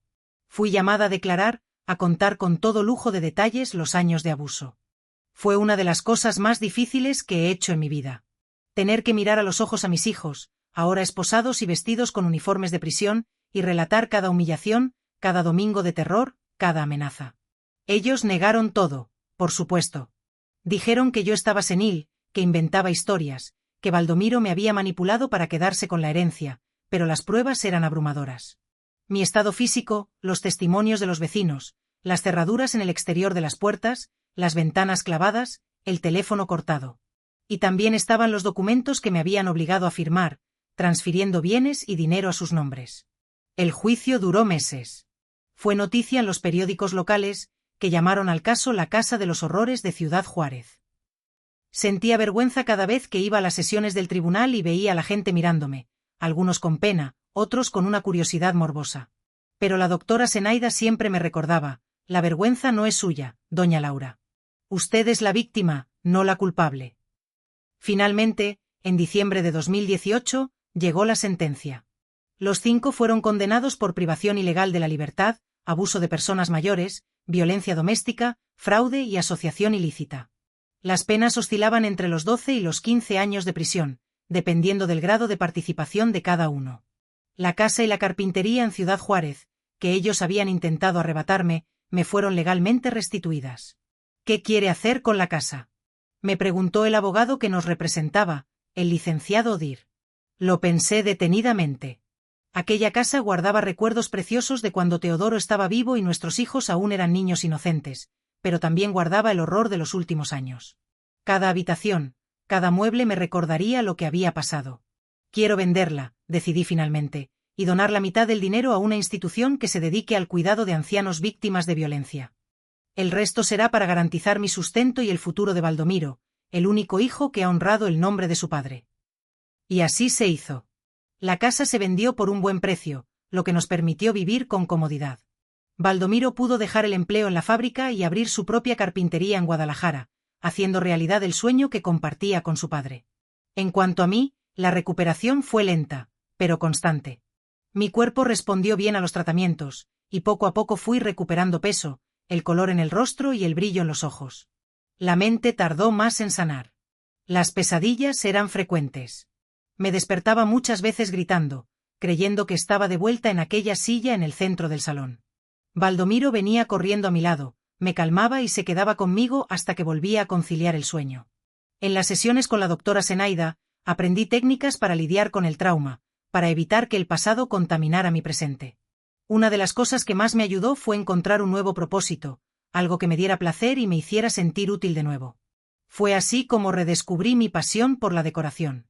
Fui llamada a declarar, a contar con todo lujo de detalles los años de abuso. Fue una de las cosas más difíciles que he hecho en mi vida. Tener que mirar a los ojos a mis hijos, ahora esposados y vestidos con uniformes de prisión, y relatar cada humillación, cada domingo de terror, cada amenaza. Ellos negaron todo, por supuesto. Dijeron que yo estaba senil, que inventaba historias, que Baldomiro me había manipulado para quedarse con la herencia, pero las pruebas eran abrumadoras. Mi estado físico, los testimonios de los vecinos, las cerraduras en el exterior de las puertas, las ventanas clavadas, el teléfono cortado. Y también estaban los documentos que me habían obligado a firmar, transfiriendo bienes y dinero a sus nombres. El juicio duró meses. Fue noticia en los periódicos locales, que llamaron al caso la Casa de los Horrores de Ciudad Juárez. Sentía vergüenza cada vez que iba a las sesiones del tribunal y veía a la gente mirándome, algunos con pena, otros con una curiosidad morbosa. Pero la doctora Zenaida siempre me recordaba, la vergüenza no es suya, doña Laura. Usted es la víctima, no la culpable. Finalmente, en diciembre de 2018, llegó la sentencia. Los 5 fueron condenados por privación ilegal de la libertad, abuso de personas mayores, violencia doméstica, fraude y asociación ilícita. Las penas oscilaban entre los 12 y los 15 años de prisión, dependiendo del grado de participación de cada uno. La casa y la carpintería en Ciudad Juárez, que ellos habían intentado arrebatarme, me fueron legalmente restituidas. ¿Qué quiere hacer con la casa?, me preguntó el abogado que nos representaba, el licenciado Odir. Lo pensé detenidamente. Aquella casa guardaba recuerdos preciosos de cuando Teodoro estaba vivo y nuestros hijos aún eran niños inocentes, pero también guardaba el horror de los últimos años. Cada habitación, cada mueble me recordaría lo que había pasado. Quiero venderla, decidí finalmente, y donar la mitad del dinero a una institución que se dedique al cuidado de ancianos víctimas de violencia. El resto será para garantizar mi sustento y el futuro de Baldomiro, el único hijo que ha honrado el nombre de su padre. Y así se hizo. La casa se vendió por un buen precio, lo que nos permitió vivir con comodidad. Baldomiro pudo dejar el empleo en la fábrica y abrir su propia carpintería en Guadalajara, haciendo realidad el sueño que compartía con su padre. En cuanto a mí, la recuperación fue lenta, pero constante. Mi cuerpo respondió bien a los tratamientos, y poco a poco fui recuperando peso, el color en el rostro y el brillo en los ojos. La mente tardó más en sanar. Las pesadillas eran frecuentes. Me despertaba muchas veces gritando, creyendo que estaba de vuelta en aquella silla en el centro del salón. Baldomiro venía corriendo a mi lado, me calmaba y se quedaba conmigo hasta que volvía a conciliar el sueño. En las sesiones con la doctora Zenaida, aprendí técnicas para lidiar con el trauma, para evitar que el pasado contaminara mi presente. Una de las cosas que más me ayudó fue encontrar un nuevo propósito, algo que me diera placer y me hiciera sentir útil de nuevo. Fue así como redescubrí mi pasión por la decoración.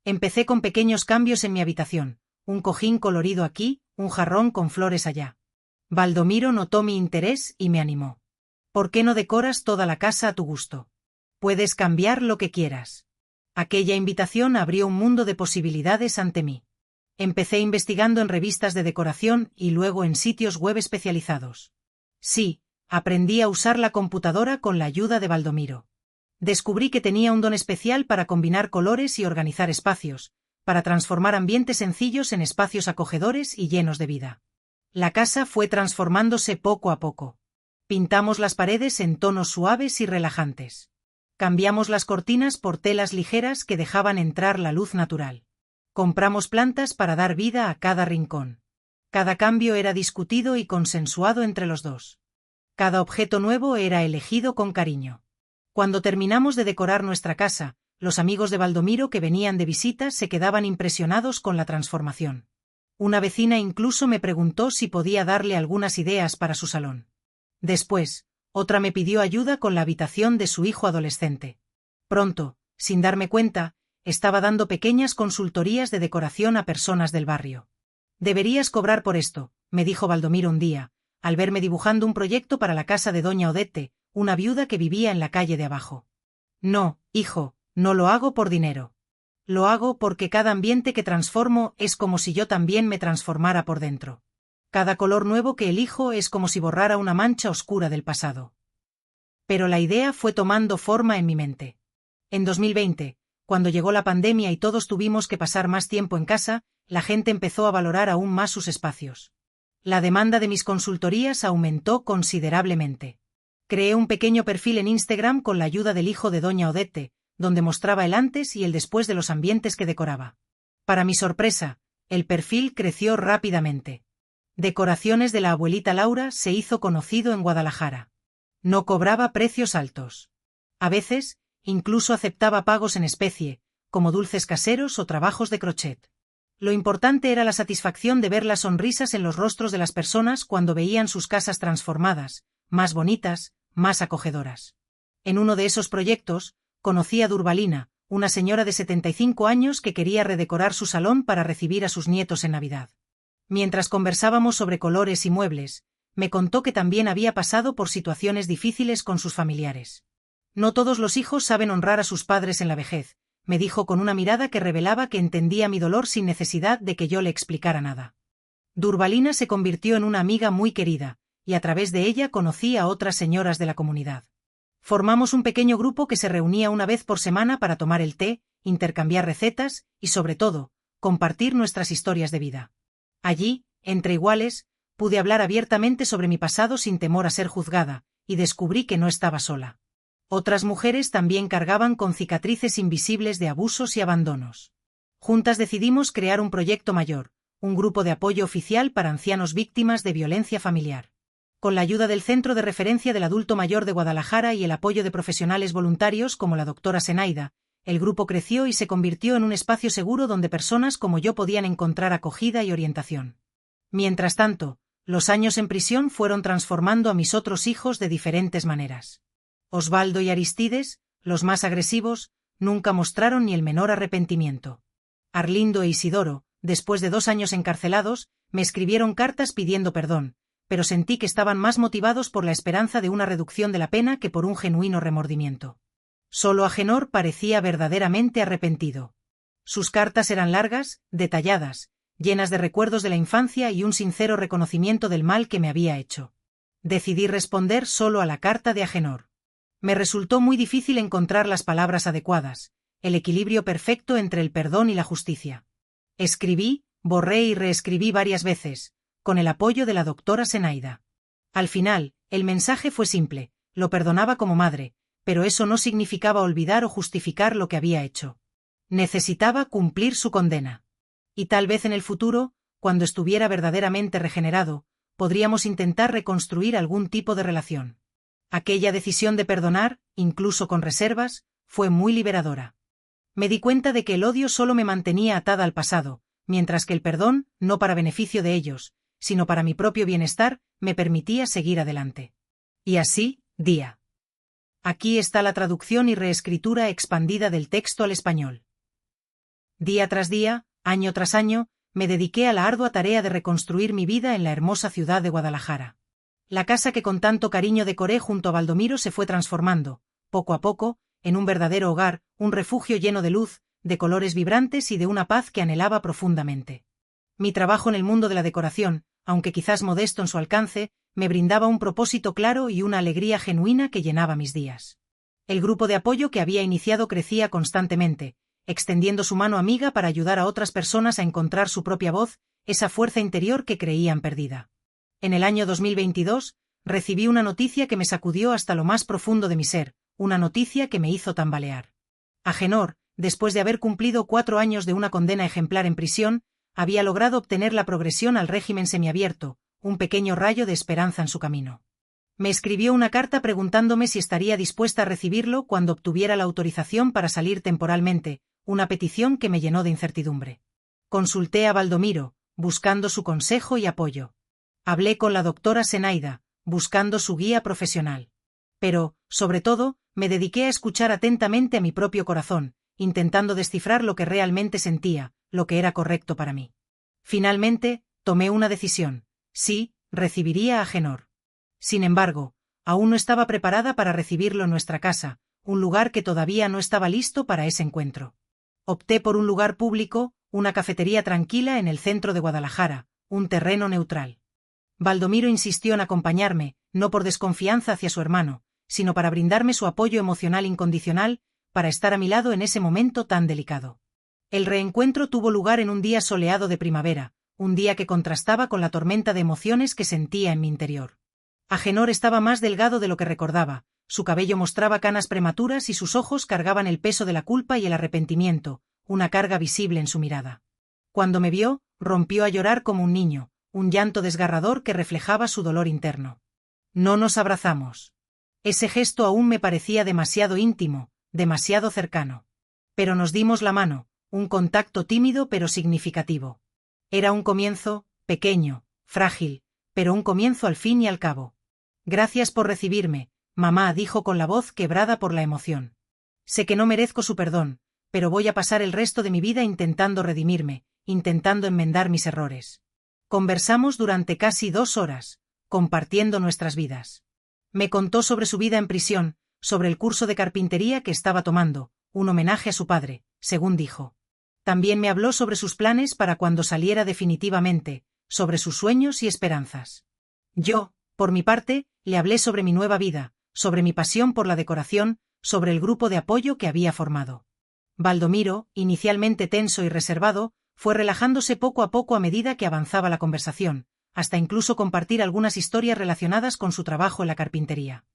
Empecé con pequeños cambios en mi habitación, un cojín colorido aquí, un jarrón con flores allá. Baldomiro notó mi interés y me animó. ¿Por qué no decoras toda la casa a tu gusto? Puedes cambiar lo que quieras. Aquella invitación abrió un mundo de posibilidades ante mí. Empecé investigando en revistas de decoración y luego en sitios web especializados. Sí, aprendí a usar la computadora con la ayuda de Baldomiro. Descubrí que tenía un don especial para combinar colores y organizar espacios, para transformar ambientes sencillos en espacios acogedores y llenos de vida. La casa fue transformándose poco a poco. Pintamos las paredes en tonos suaves y relajantes. Cambiamos las cortinas por telas ligeras que dejaban entrar la luz natural. Compramos plantas para dar vida a cada rincón. Cada cambio era discutido y consensuado entre los dos. Cada objeto nuevo era elegido con cariño. Cuando terminamos de decorar nuestra casa, los amigos de Baldomiro que venían de visita se quedaban impresionados con la transformación. Una vecina incluso me preguntó si podía darle algunas ideas para su salón. Después, otra me pidió ayuda con la habitación de su hijo adolescente. Pronto, sin darme cuenta, estaba dando pequeñas consultorías de decoración a personas del barrio. «Deberías cobrar por esto», me dijo Baldomiro un día, al verme dibujando un proyecto para la casa de doña Odette, una viuda que vivía en la calle de abajo. «No, hijo, no lo hago por dinero. Lo hago porque cada ambiente que transformo es como si yo también me transformara por dentro. Cada color nuevo que elijo es como si borrara una mancha oscura del pasado». Pero la idea fue tomando forma en mi mente. En 2020, cuando llegó la pandemia y todos tuvimos que pasar más tiempo en casa, la gente empezó a valorar aún más sus espacios. La demanda de mis consultorías aumentó considerablemente. Creé un pequeño perfil en Instagram con la ayuda del hijo de doña Odette, donde mostraba el antes y el después de los ambientes que decoraba. Para mi sorpresa, el perfil creció rápidamente. Decoraciones de la abuelita Laura se hizo conocido en Guadalajara. No cobraba precios altos. A veces, incluso aceptaba pagos en especie, como dulces caseros o trabajos de crochet. Lo importante era la satisfacción de ver las sonrisas en los rostros de las personas cuando veían sus casas transformadas, más bonitas, más acogedoras. En uno de esos proyectos, conocí a Durvalina, una señora de 75 años que quería redecorar su salón para recibir a sus nietos en Navidad. Mientras conversábamos sobre colores y muebles, me contó que también había pasado por situaciones difíciles con sus familiares. «No todos los hijos saben honrar a sus padres en la vejez», me dijo con una mirada que revelaba que entendía mi dolor sin necesidad de que yo le explicara nada. Durvalina se convirtió en una amiga muy querida, y a través de ella conocí a otras señoras de la comunidad. Formamos un pequeño grupo que se reunía una vez por semana para tomar el té, intercambiar recetas y, sobre todo, compartir nuestras historias de vida. Allí, entre iguales, pude hablar abiertamente sobre mi pasado sin temor a ser juzgada, y descubrí que no estaba sola. Otras mujeres también cargaban con cicatrices invisibles de abusos y abandonos. Juntas decidimos crear un proyecto mayor, un grupo de apoyo oficial para ancianos víctimas de violencia familiar. Con la ayuda del Centro de Referencia del Adulto Mayor de Guadalajara y el apoyo de profesionales voluntarios como la doctora Zenaida, el grupo creció y se convirtió en un espacio seguro donde personas como yo podían encontrar acogida y orientación. Mientras tanto, los años en prisión fueron transformando a mis otros hijos de diferentes maneras. Osvaldo y Aristides, los más agresivos, nunca mostraron ni el menor arrepentimiento. Arlindo e Isidoro, después de 2 años encarcelados, me escribieron cartas pidiendo perdón, pero sentí que estaban más motivados por la esperanza de una reducción de la pena que por un genuino remordimiento. Solo Agenor parecía verdaderamente arrepentido. Sus cartas eran largas, detalladas, llenas de recuerdos de la infancia y un sincero reconocimiento del mal que me había hecho. Decidí responder solo a la carta de Agenor. Me resultó muy difícil encontrar las palabras adecuadas, el equilibrio perfecto entre el perdón y la justicia. Escribí, borré y reescribí varias veces, con el apoyo de la doctora Zenaida. Al final, el mensaje fue simple: lo perdonaba como madre, pero eso no significaba olvidar o justificar lo que había hecho. Necesitaba cumplir su condena. Y tal vez en el futuro, cuando estuviera verdaderamente regenerado, podríamos intentar reconstruir algún tipo de relación. Aquella decisión de perdonar, incluso con reservas, fue muy liberadora. Me di cuenta de que el odio solo me mantenía atada al pasado, mientras que el perdón, no para beneficio de ellos, sino para mi propio bienestar, me permitía seguir adelante. Y así, día. Aquí está la traducción y reescritura expandida del texto al español. Día tras día, año tras año, me dediqué a la ardua tarea de reconstruir mi vida en la hermosa ciudad de Guadalajara. La casa que con tanto cariño decoré junto a Baldomiro se fue transformando, poco a poco, en un verdadero hogar, un refugio lleno de luz, de colores vibrantes y de una paz que anhelaba profundamente. Mi trabajo en el mundo de la decoración, aunque quizás modesto en su alcance, me brindaba un propósito claro y una alegría genuina que llenaba mis días. El grupo de apoyo que había iniciado crecía constantemente, extendiendo su mano amiga para ayudar a otras personas a encontrar su propia voz, esa fuerza interior que creían perdida. En el año 2022, recibí una noticia que me sacudió hasta lo más profundo de mi ser, una noticia que me hizo tambalear. Agenor, después de haber cumplido 4 años de una condena ejemplar en prisión, había logrado obtener la progresión al régimen semiabierto, un pequeño rayo de esperanza en su camino. Me escribió una carta preguntándome si estaría dispuesta a recibirlo cuando obtuviera la autorización para salir temporalmente, una petición que me llenó de incertidumbre. Consulté a Baldomiro, buscando su consejo y apoyo. Hablé con la doctora Zenaida, buscando su guía profesional. Pero, sobre todo, me dediqué a escuchar atentamente a mi propio corazón, intentando descifrar lo que realmente sentía, lo que era correcto para mí. Finalmente, tomé una decisión. Sí, recibiría a Agenor. Sin embargo, aún no estaba preparada para recibirlo en nuestra casa, un lugar que todavía no estaba listo para ese encuentro. Opté por un lugar público, una cafetería tranquila en el centro de Guadalajara, un terreno neutral. Baldomiro insistió en acompañarme, no por desconfianza hacia su hermano, sino para brindarme su apoyo emocional incondicional, para estar a mi lado en ese momento tan delicado. El reencuentro tuvo lugar en un día soleado de primavera, un día que contrastaba con la tormenta de emociones que sentía en mi interior. Agenor estaba más delgado de lo que recordaba, su cabello mostraba canas prematuras y sus ojos cargaban el peso de la culpa y el arrepentimiento, una carga visible en su mirada. Cuando me vio, rompió a llorar como un niño, un llanto desgarrador que reflejaba su dolor interno. No nos abrazamos. Ese gesto aún me parecía demasiado íntimo, demasiado cercano. Pero nos dimos la mano, un contacto tímido pero significativo. Era un comienzo, pequeño, frágil, pero un comienzo al fin y al cabo. Gracias por recibirme, mamá, dijo con la voz quebrada por la emoción. Sé que no merezco su perdón, pero voy a pasar el resto de mi vida intentando redimirme, intentando enmendar mis errores. Conversamos durante casi 2 horas, compartiendo nuestras vidas. Me contó sobre su vida en prisión, sobre el curso de carpintería que estaba tomando, un homenaje a su padre, según dijo. También me habló sobre sus planes para cuando saliera definitivamente, sobre sus sueños y esperanzas. Yo, por mi parte, le hablé sobre mi nueva vida, sobre mi pasión por la decoración, sobre el grupo de apoyo que había formado. Baldomiro, inicialmente tenso y reservado, fue relajándose poco a poco a medida que avanzaba la conversación, hasta incluso compartir algunas historias relacionadas con su trabajo en la carpintería.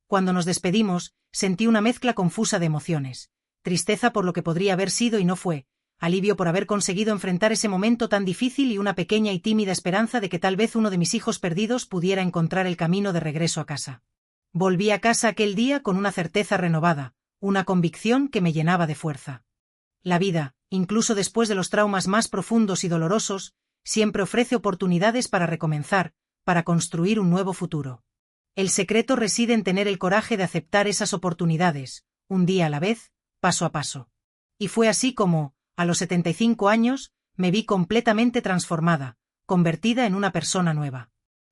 Cuando nos despedimos, sentí una mezcla confusa de emociones, tristeza por lo que podría haber sido y no fue, alivio por haber conseguido enfrentar ese momento tan difícil y una pequeña y tímida esperanza de que tal vez uno de mis hijos perdidos pudiera encontrar el camino de regreso a casa. Volví a casa aquel día con una certeza renovada, una convicción que me llenaba de fuerza. La vida, incluso después de los traumas más profundos y dolorosos, siempre ofrece oportunidades para recomenzar, para construir un nuevo futuro. El secreto reside en tener el coraje de aceptar esas oportunidades, un día a la vez, paso a paso. Y fue así como, a los 75 años, me vi completamente transformada, convertida en una persona nueva.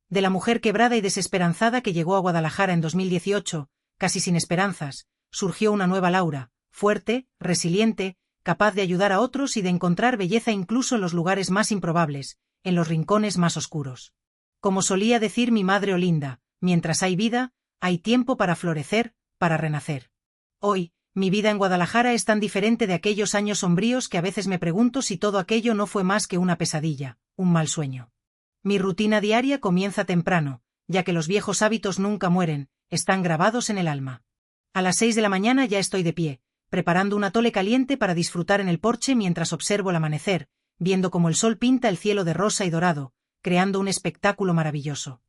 De la mujer quebrada y desesperanzada que llegó a Guadalajara en 2018, casi sin esperanzas, surgió una nueva Laura, fuerte, resiliente, capaz de ayudar a otros y de encontrar belleza incluso en los lugares más improbables, en los rincones más oscuros. Como solía decir mi madre Olinda, mientras hay vida, hay tiempo para florecer, para renacer. Hoy, mi vida en Guadalajara es tan diferente de aquellos años sombríos que a veces me pregunto si todo aquello no fue más que una pesadilla, un mal sueño. Mi rutina diaria comienza temprano, ya que los viejos hábitos nunca mueren, están grabados en el alma. A las 6 de la mañana ya estoy de pie, preparando un atole caliente para disfrutar en el porche mientras observo el amanecer, viendo cómo el sol pinta el cielo de rosa y dorado, creando un espectáculo maravilloso.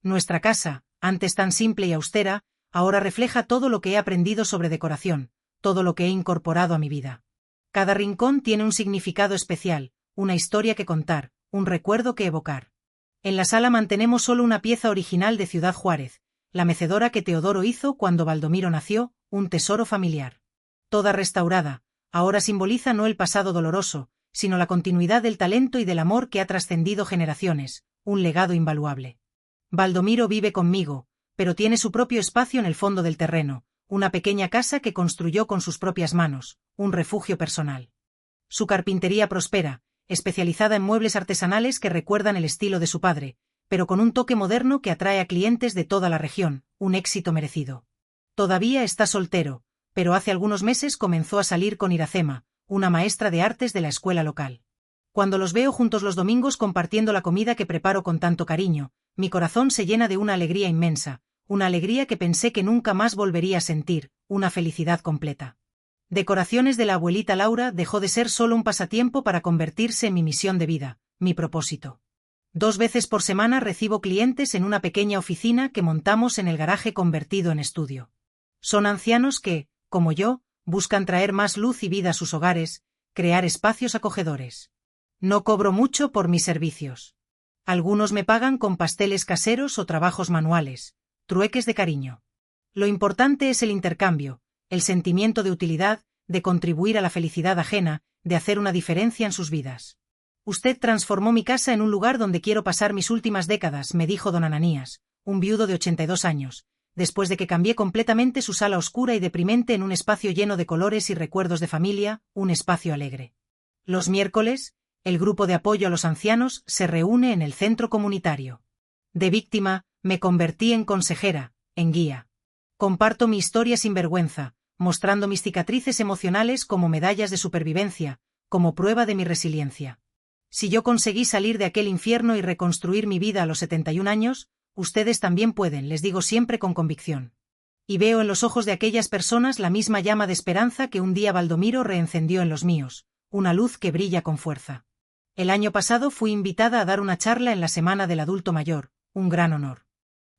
Nuestra casa, antes tan simple y austera, ahora refleja todo lo que he aprendido sobre decoración, todo lo que he incorporado a mi vida. Cada rincón tiene un significado especial, una historia que contar, un recuerdo que evocar. En la sala mantenemos solo una pieza original de Ciudad Juárez, la mecedora que Teodoro hizo cuando Baldomiro nació, un tesoro familiar. Toda restaurada, ahora simboliza no el pasado doloroso, sino la continuidad del talento y del amor que ha trascendido generaciones, un legado invaluable. Baldomiro vive conmigo, pero tiene su propio espacio en el fondo del terreno, una pequeña casa que construyó con sus propias manos, un refugio personal. Su carpintería prospera, especializada en muebles artesanales que recuerdan el estilo de su padre, pero con un toque moderno que atrae a clientes de toda la región, un éxito merecido. Todavía está soltero, pero hace algunos meses comenzó a salir con Iracema, una maestra de artes de la escuela local. Cuando los veo juntos los domingos compartiendo la comida que preparo con tanto cariño, mi corazón se llena de una alegría inmensa, una alegría que pensé que nunca más volvería a sentir, una felicidad completa. Decoraciones de la abuelita Laura dejó de ser solo un pasatiempo para convertirse en mi misión de vida, mi propósito. 2 veces por semana recibo clientes en una pequeña oficina que montamos en el garaje convertido en estudio. Son ancianos que, como yo, buscan traer más luz y vida a sus hogares, crear espacios acogedores. No cobro mucho por mis servicios. Algunos me pagan con pasteles caseros o trabajos manuales, trueques de cariño. Lo importante es el intercambio, el sentimiento de utilidad, de contribuir a la felicidad ajena, de hacer una diferencia en sus vidas. Usted transformó mi casa en un lugar donde quiero pasar mis últimas décadas, me dijo don Ananías, un viudo de 82 años, después de que cambié completamente su sala oscura y deprimente en un espacio lleno de colores y recuerdos de familia, un espacio alegre. Los miércoles, el grupo de apoyo a los ancianos se reúne en el centro comunitario. De víctima, me convertí en consejera, en guía. Comparto mi historia sin vergüenza, mostrando mis cicatrices emocionales como medallas de supervivencia, como prueba de mi resiliencia. Si yo conseguí salir de aquel infierno y reconstruir mi vida a los 71 años, ustedes también pueden, les digo siempre con convicción. Y veo en los ojos de aquellas personas la misma llama de esperanza que un día Baldomiro reencendió en los míos, una luz que brilla con fuerza. El año pasado fui invitada a dar una charla en la Semana del Adulto Mayor, un gran honor.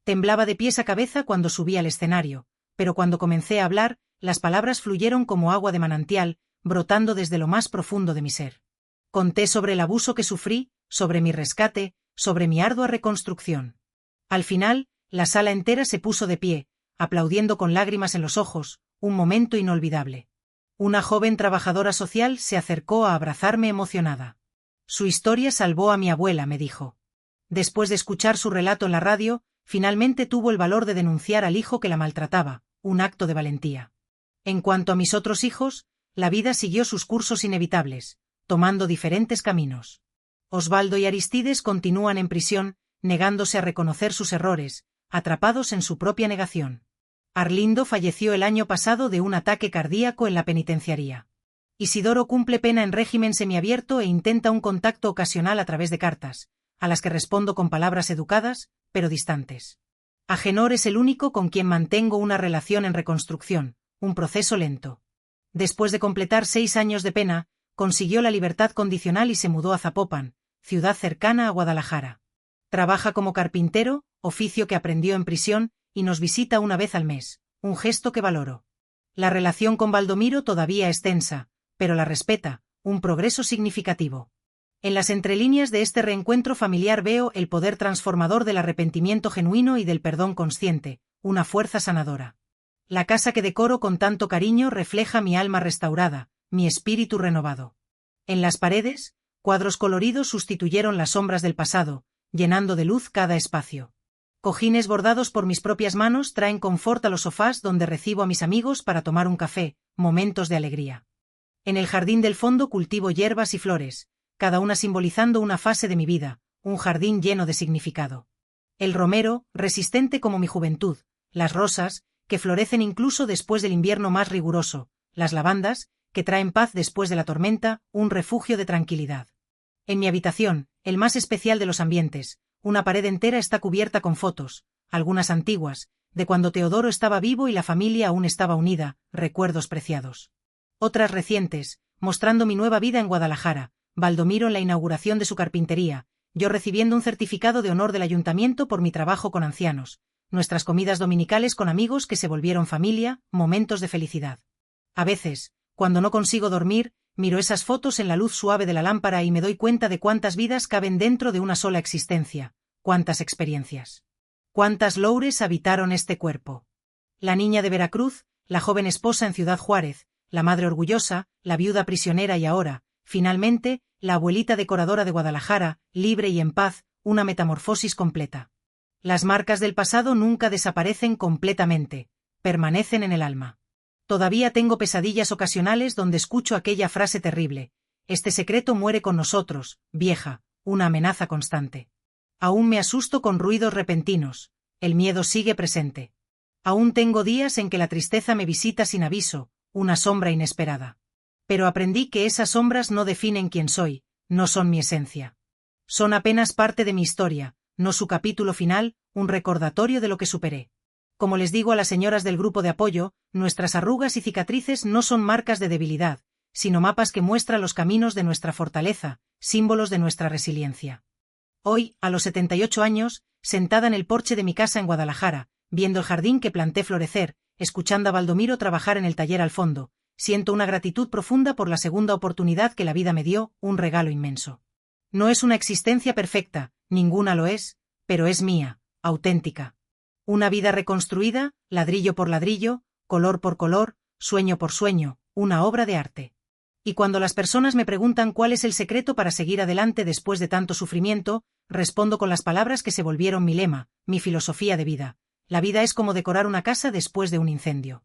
Temblaba de pies a cabeza cuando subí al escenario, pero cuando comencé a hablar, las palabras fluyeron como agua de manantial, brotando desde lo más profundo de mi ser. Conté sobre el abuso que sufrí, sobre mi rescate, sobre mi ardua reconstrucción. Al final, la sala entera se puso de pie, aplaudiendo con lágrimas en los ojos, un momento inolvidable. Una joven trabajadora social se acercó a abrazarme emocionada. Su historia salvó a mi abuela, me dijo. Después de escuchar su relato en la radio, finalmente tuvo el valor de denunciar al hijo que la maltrataba, un acto de valentía. En cuanto a mis otros hijos, la vida siguió sus cursos inevitables, tomando diferentes caminos. Osvaldo y Aristides continúan en prisión, negándose a reconocer sus errores, atrapados en su propia negación. Arlindo falleció el año pasado de un ataque cardíaco en la penitenciaría. Isidoro cumple pena en régimen semiabierto e intenta un contacto ocasional a través de cartas, a las que respondo con palabras educadas, pero distantes. Agenor es el único con quien mantengo una relación en reconstrucción, un proceso lento. Después de completar 6 años de pena, consiguió la libertad condicional y se mudó a Zapopan, ciudad cercana a Guadalajara. Trabaja como carpintero, oficio que aprendió en prisión, y nos visita una vez al mes, un gesto que valoro. La relación con Baldomiro todavía es tensa, pero la respeta, un progreso significativo. En las entrelíneas de este reencuentro familiar veo el poder transformador del arrepentimiento genuino y del perdón consciente, una fuerza sanadora. La casa que decoro con tanto cariño refleja mi alma restaurada, mi espíritu renovado. En las paredes, cuadros coloridos sustituyeron las sombras del pasado, llenando de luz cada espacio. Cojines bordados por mis propias manos traen confort a los sofás donde recibo a mis amigos para tomar un café, momentos de alegría. En el jardín del fondo cultivo hierbas y flores, cada una simbolizando una fase de mi vida, un jardín lleno de significado. El romero, resistente como mi juventud, las rosas, que florecen incluso después del invierno más riguroso, las lavandas, que traen paz después de la tormenta, un refugio de tranquilidad. En mi habitación, el más especial de los ambientes, una pared entera está cubierta con fotos, algunas antiguas, de cuando Teodoro estaba vivo y la familia aún estaba unida, recuerdos preciados. Otras recientes, mostrando mi nueva vida en Guadalajara, Baldomiro en la inauguración de su carpintería, yo recibiendo un certificado de honor del ayuntamiento por mi trabajo con ancianos, nuestras comidas dominicales con amigos que se volvieron familia, momentos de felicidad. A veces, cuando no consigo dormir, miro esas fotos en la luz suave de la lámpara y me doy cuenta de cuántas vidas caben dentro de una sola existencia, cuántas experiencias. Cuántas Loures habitaron este cuerpo. La niña de Veracruz, la joven esposa en Ciudad Juárez, la madre orgullosa, la viuda prisionera y ahora, finalmente, la abuelita decoradora de Guadalajara, libre y en paz, una metamorfosis completa. Las marcas del pasado nunca desaparecen completamente, permanecen en el alma. Todavía tengo pesadillas ocasionales donde escucho aquella frase terrible: este secreto muere con nosotros, vieja, una amenaza constante. Aún me asusto con ruidos repentinos, el miedo sigue presente. Aún tengo días en que la tristeza me visita sin aviso, una sombra inesperada. Pero aprendí que esas sombras no definen quién soy, no son mi esencia. Son apenas parte de mi historia, no su capítulo final, un recordatorio de lo que superé. Como les digo a las señoras del grupo de apoyo, nuestras arrugas y cicatrices no son marcas de debilidad, sino mapas que muestran los caminos de nuestra fortaleza, símbolos de nuestra resiliencia. Hoy, a los 78 años, sentada en el porche de mi casa en Guadalajara, viendo el jardín que planté florecer, escuchando a Baldomiro trabajar en el taller al fondo, siento una gratitud profunda por la segunda oportunidad que la vida me dio, un regalo inmenso. No es una existencia perfecta, ninguna lo es, pero es mía, auténtica. Una vida reconstruida, ladrillo por ladrillo, color por color, sueño por sueño, una obra de arte. Y cuando las personas me preguntan cuál es el secreto para seguir adelante después de tanto sufrimiento, respondo con las palabras que se volvieron mi lema, mi filosofía de vida. La vida es como decorar una casa después de un incendio.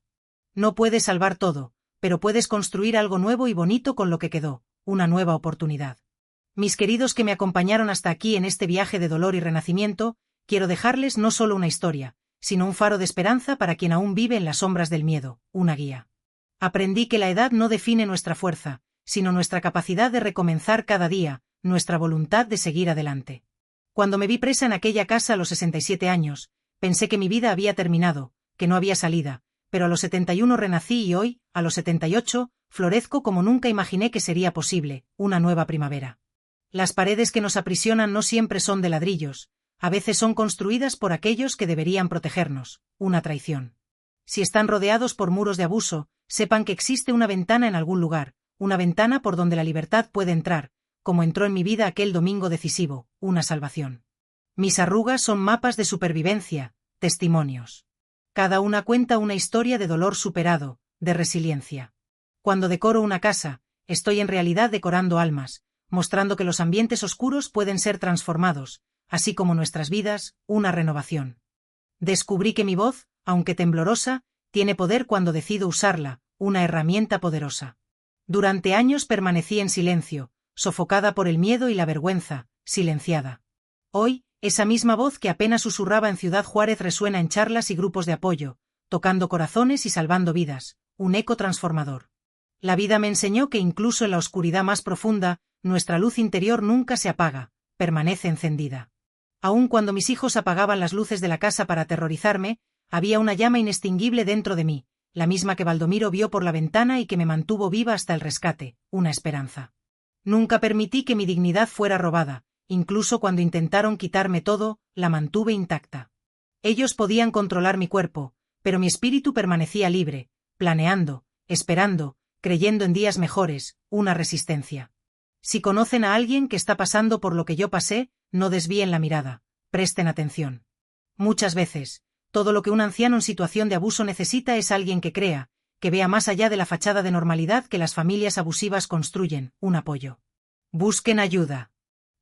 No puedes salvar todo, pero puedes construir algo nuevo y bonito con lo que quedó, una nueva oportunidad. Mis queridos que me acompañaron hasta aquí en este viaje de dolor y renacimiento, quiero dejarles no solo una historia, sino un faro de esperanza para quien aún vive en las sombras del miedo, una guía. Aprendí que la edad no define nuestra fuerza, sino nuestra capacidad de recomenzar cada día, nuestra voluntad de seguir adelante. Cuando me vi presa en aquella casa a los 67 años, pensé que mi vida había terminado, que no había salida, pero a los 71 renací y hoy, a los 78, florezco como nunca imaginé que sería posible, una nueva primavera. Las paredes que nos aprisionan no siempre son de ladrillos, a veces son construidas por aquellos que deberían protegernos, una traición. Si están rodeados por muros de abuso, sepan que existe una ventana en algún lugar, una ventana por donde la libertad puede entrar, como entró en mi vida aquel domingo decisivo, una salvación. Mis arrugas son mapas de supervivencia, testimonios. Cada una cuenta una historia de dolor superado, de resiliencia. Cuando decoro una casa, estoy en realidad decorando almas, mostrando que los ambientes oscuros pueden ser transformados, así como nuestras vidas, una renovación. Descubrí que mi voz, aunque temblorosa, tiene poder cuando decido usarla, una herramienta poderosa. Durante años permanecí en silencio, sofocada por el miedo y la vergüenza, silenciada. Hoy, esa misma voz que apenas susurraba en Ciudad Juárez resuena en charlas y grupos de apoyo, tocando corazones y salvando vidas, un eco transformador. La vida me enseñó que incluso en la oscuridad más profunda, nuestra luz interior nunca se apaga, permanece encendida. Aun cuando mis hijos apagaban las luces de la casa para aterrorizarme, había una llama inextinguible dentro de mí, la misma que Baldomiro vio por la ventana y que me mantuvo viva hasta el rescate, una esperanza. Nunca permití que mi dignidad fuera robada, incluso cuando intentaron quitarme todo, la mantuve intacta. Ellos podían controlar mi cuerpo, pero mi espíritu permanecía libre, planeando, esperando, creyendo en días mejores, una resistencia. Si conocen a alguien que está pasando por lo que yo pasé, no desvíen la mirada, presten atención. Muchas veces, todo lo que un anciano en situación de abuso necesita es alguien que crea, que vea más allá de la fachada de normalidad que las familias abusivas construyen, un apoyo. Busquen ayuda.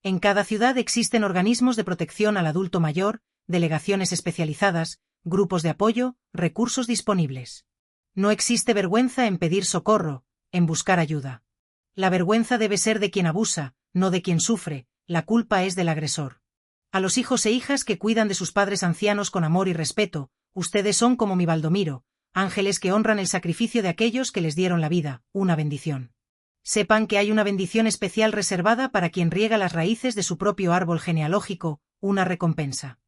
En cada ciudad existen organismos de protección al adulto mayor, delegaciones especializadas, grupos de apoyo, recursos disponibles. No existe vergüenza en pedir socorro, en buscar ayuda. La vergüenza debe ser de quien abusa, no de quien sufre, la culpa es del agresor. A los hijos e hijas que cuidan de sus padres ancianos con amor y respeto, ustedes son como mi Baldomiro, ángeles que honran el sacrificio de aquellos que les dieron la vida, una bendición. Sepan que hay una bendición especial reservada para quien riega las raíces de su propio árbol genealógico, una recompensa.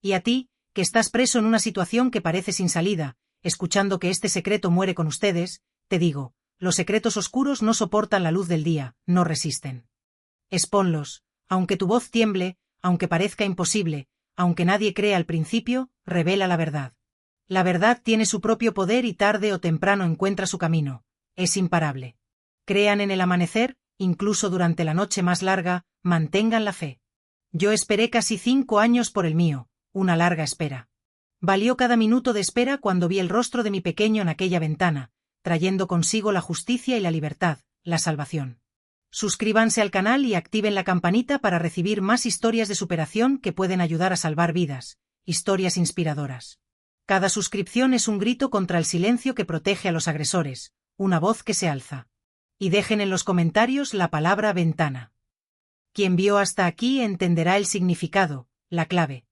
Y a ti, que estás preso en una situación que parece sin salida, escuchando que este secreto muere con ustedes, te digo, los secretos oscuros no soportan la luz del día, no resisten. Exponlos, aunque tu voz tiemble, aunque parezca imposible, aunque nadie crea al principio, revela la verdad. La verdad tiene su propio poder y tarde o temprano encuentra su camino, es imparable. Crean en el amanecer, incluso durante la noche más larga, mantengan la fe. Yo esperé casi 5 años por el mío, una larga espera. Valió cada minuto de espera cuando vi el rostro de mi pequeño en aquella ventana, trayendo consigo la justicia y la libertad, la salvación. Suscríbanse al canal y activen la campanita para recibir más historias de superación que pueden ayudar a salvar vidas, historias inspiradoras. Cada suscripción es un grito contra el silencio que protege a los agresores, una voz que se alza. Y dejen en los comentarios la palabra ventana. Quien vio hasta aquí entenderá el significado, la clave.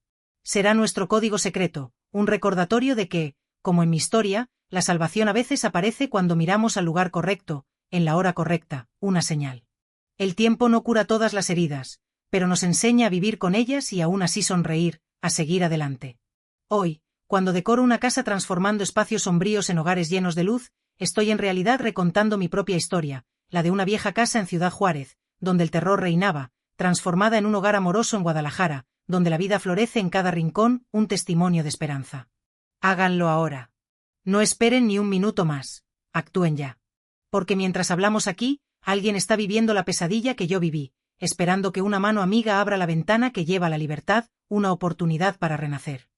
Será nuestro código secreto, un recordatorio de que, como en mi historia, la salvación a veces aparece cuando miramos al lugar correcto, en la hora correcta, una señal. El tiempo no cura todas las heridas, pero nos enseña a vivir con ellas y aún así sonreír, a seguir adelante. Hoy, cuando decoro una casa transformando espacios sombríos en hogares llenos de luz, estoy en realidad recontando mi propia historia, la de una vieja casa en Ciudad Juárez, donde el terror reinaba, transformada en un hogar amoroso en Guadalajara, donde la vida florece en cada rincón, un testimonio de esperanza. Háganlo ahora. No esperen ni un minuto más. Actúen ya. Porque mientras hablamos aquí, alguien está viviendo la pesadilla que yo viví, esperando que una mano amiga abra la ventana que lleva a la libertad, una oportunidad para renacer.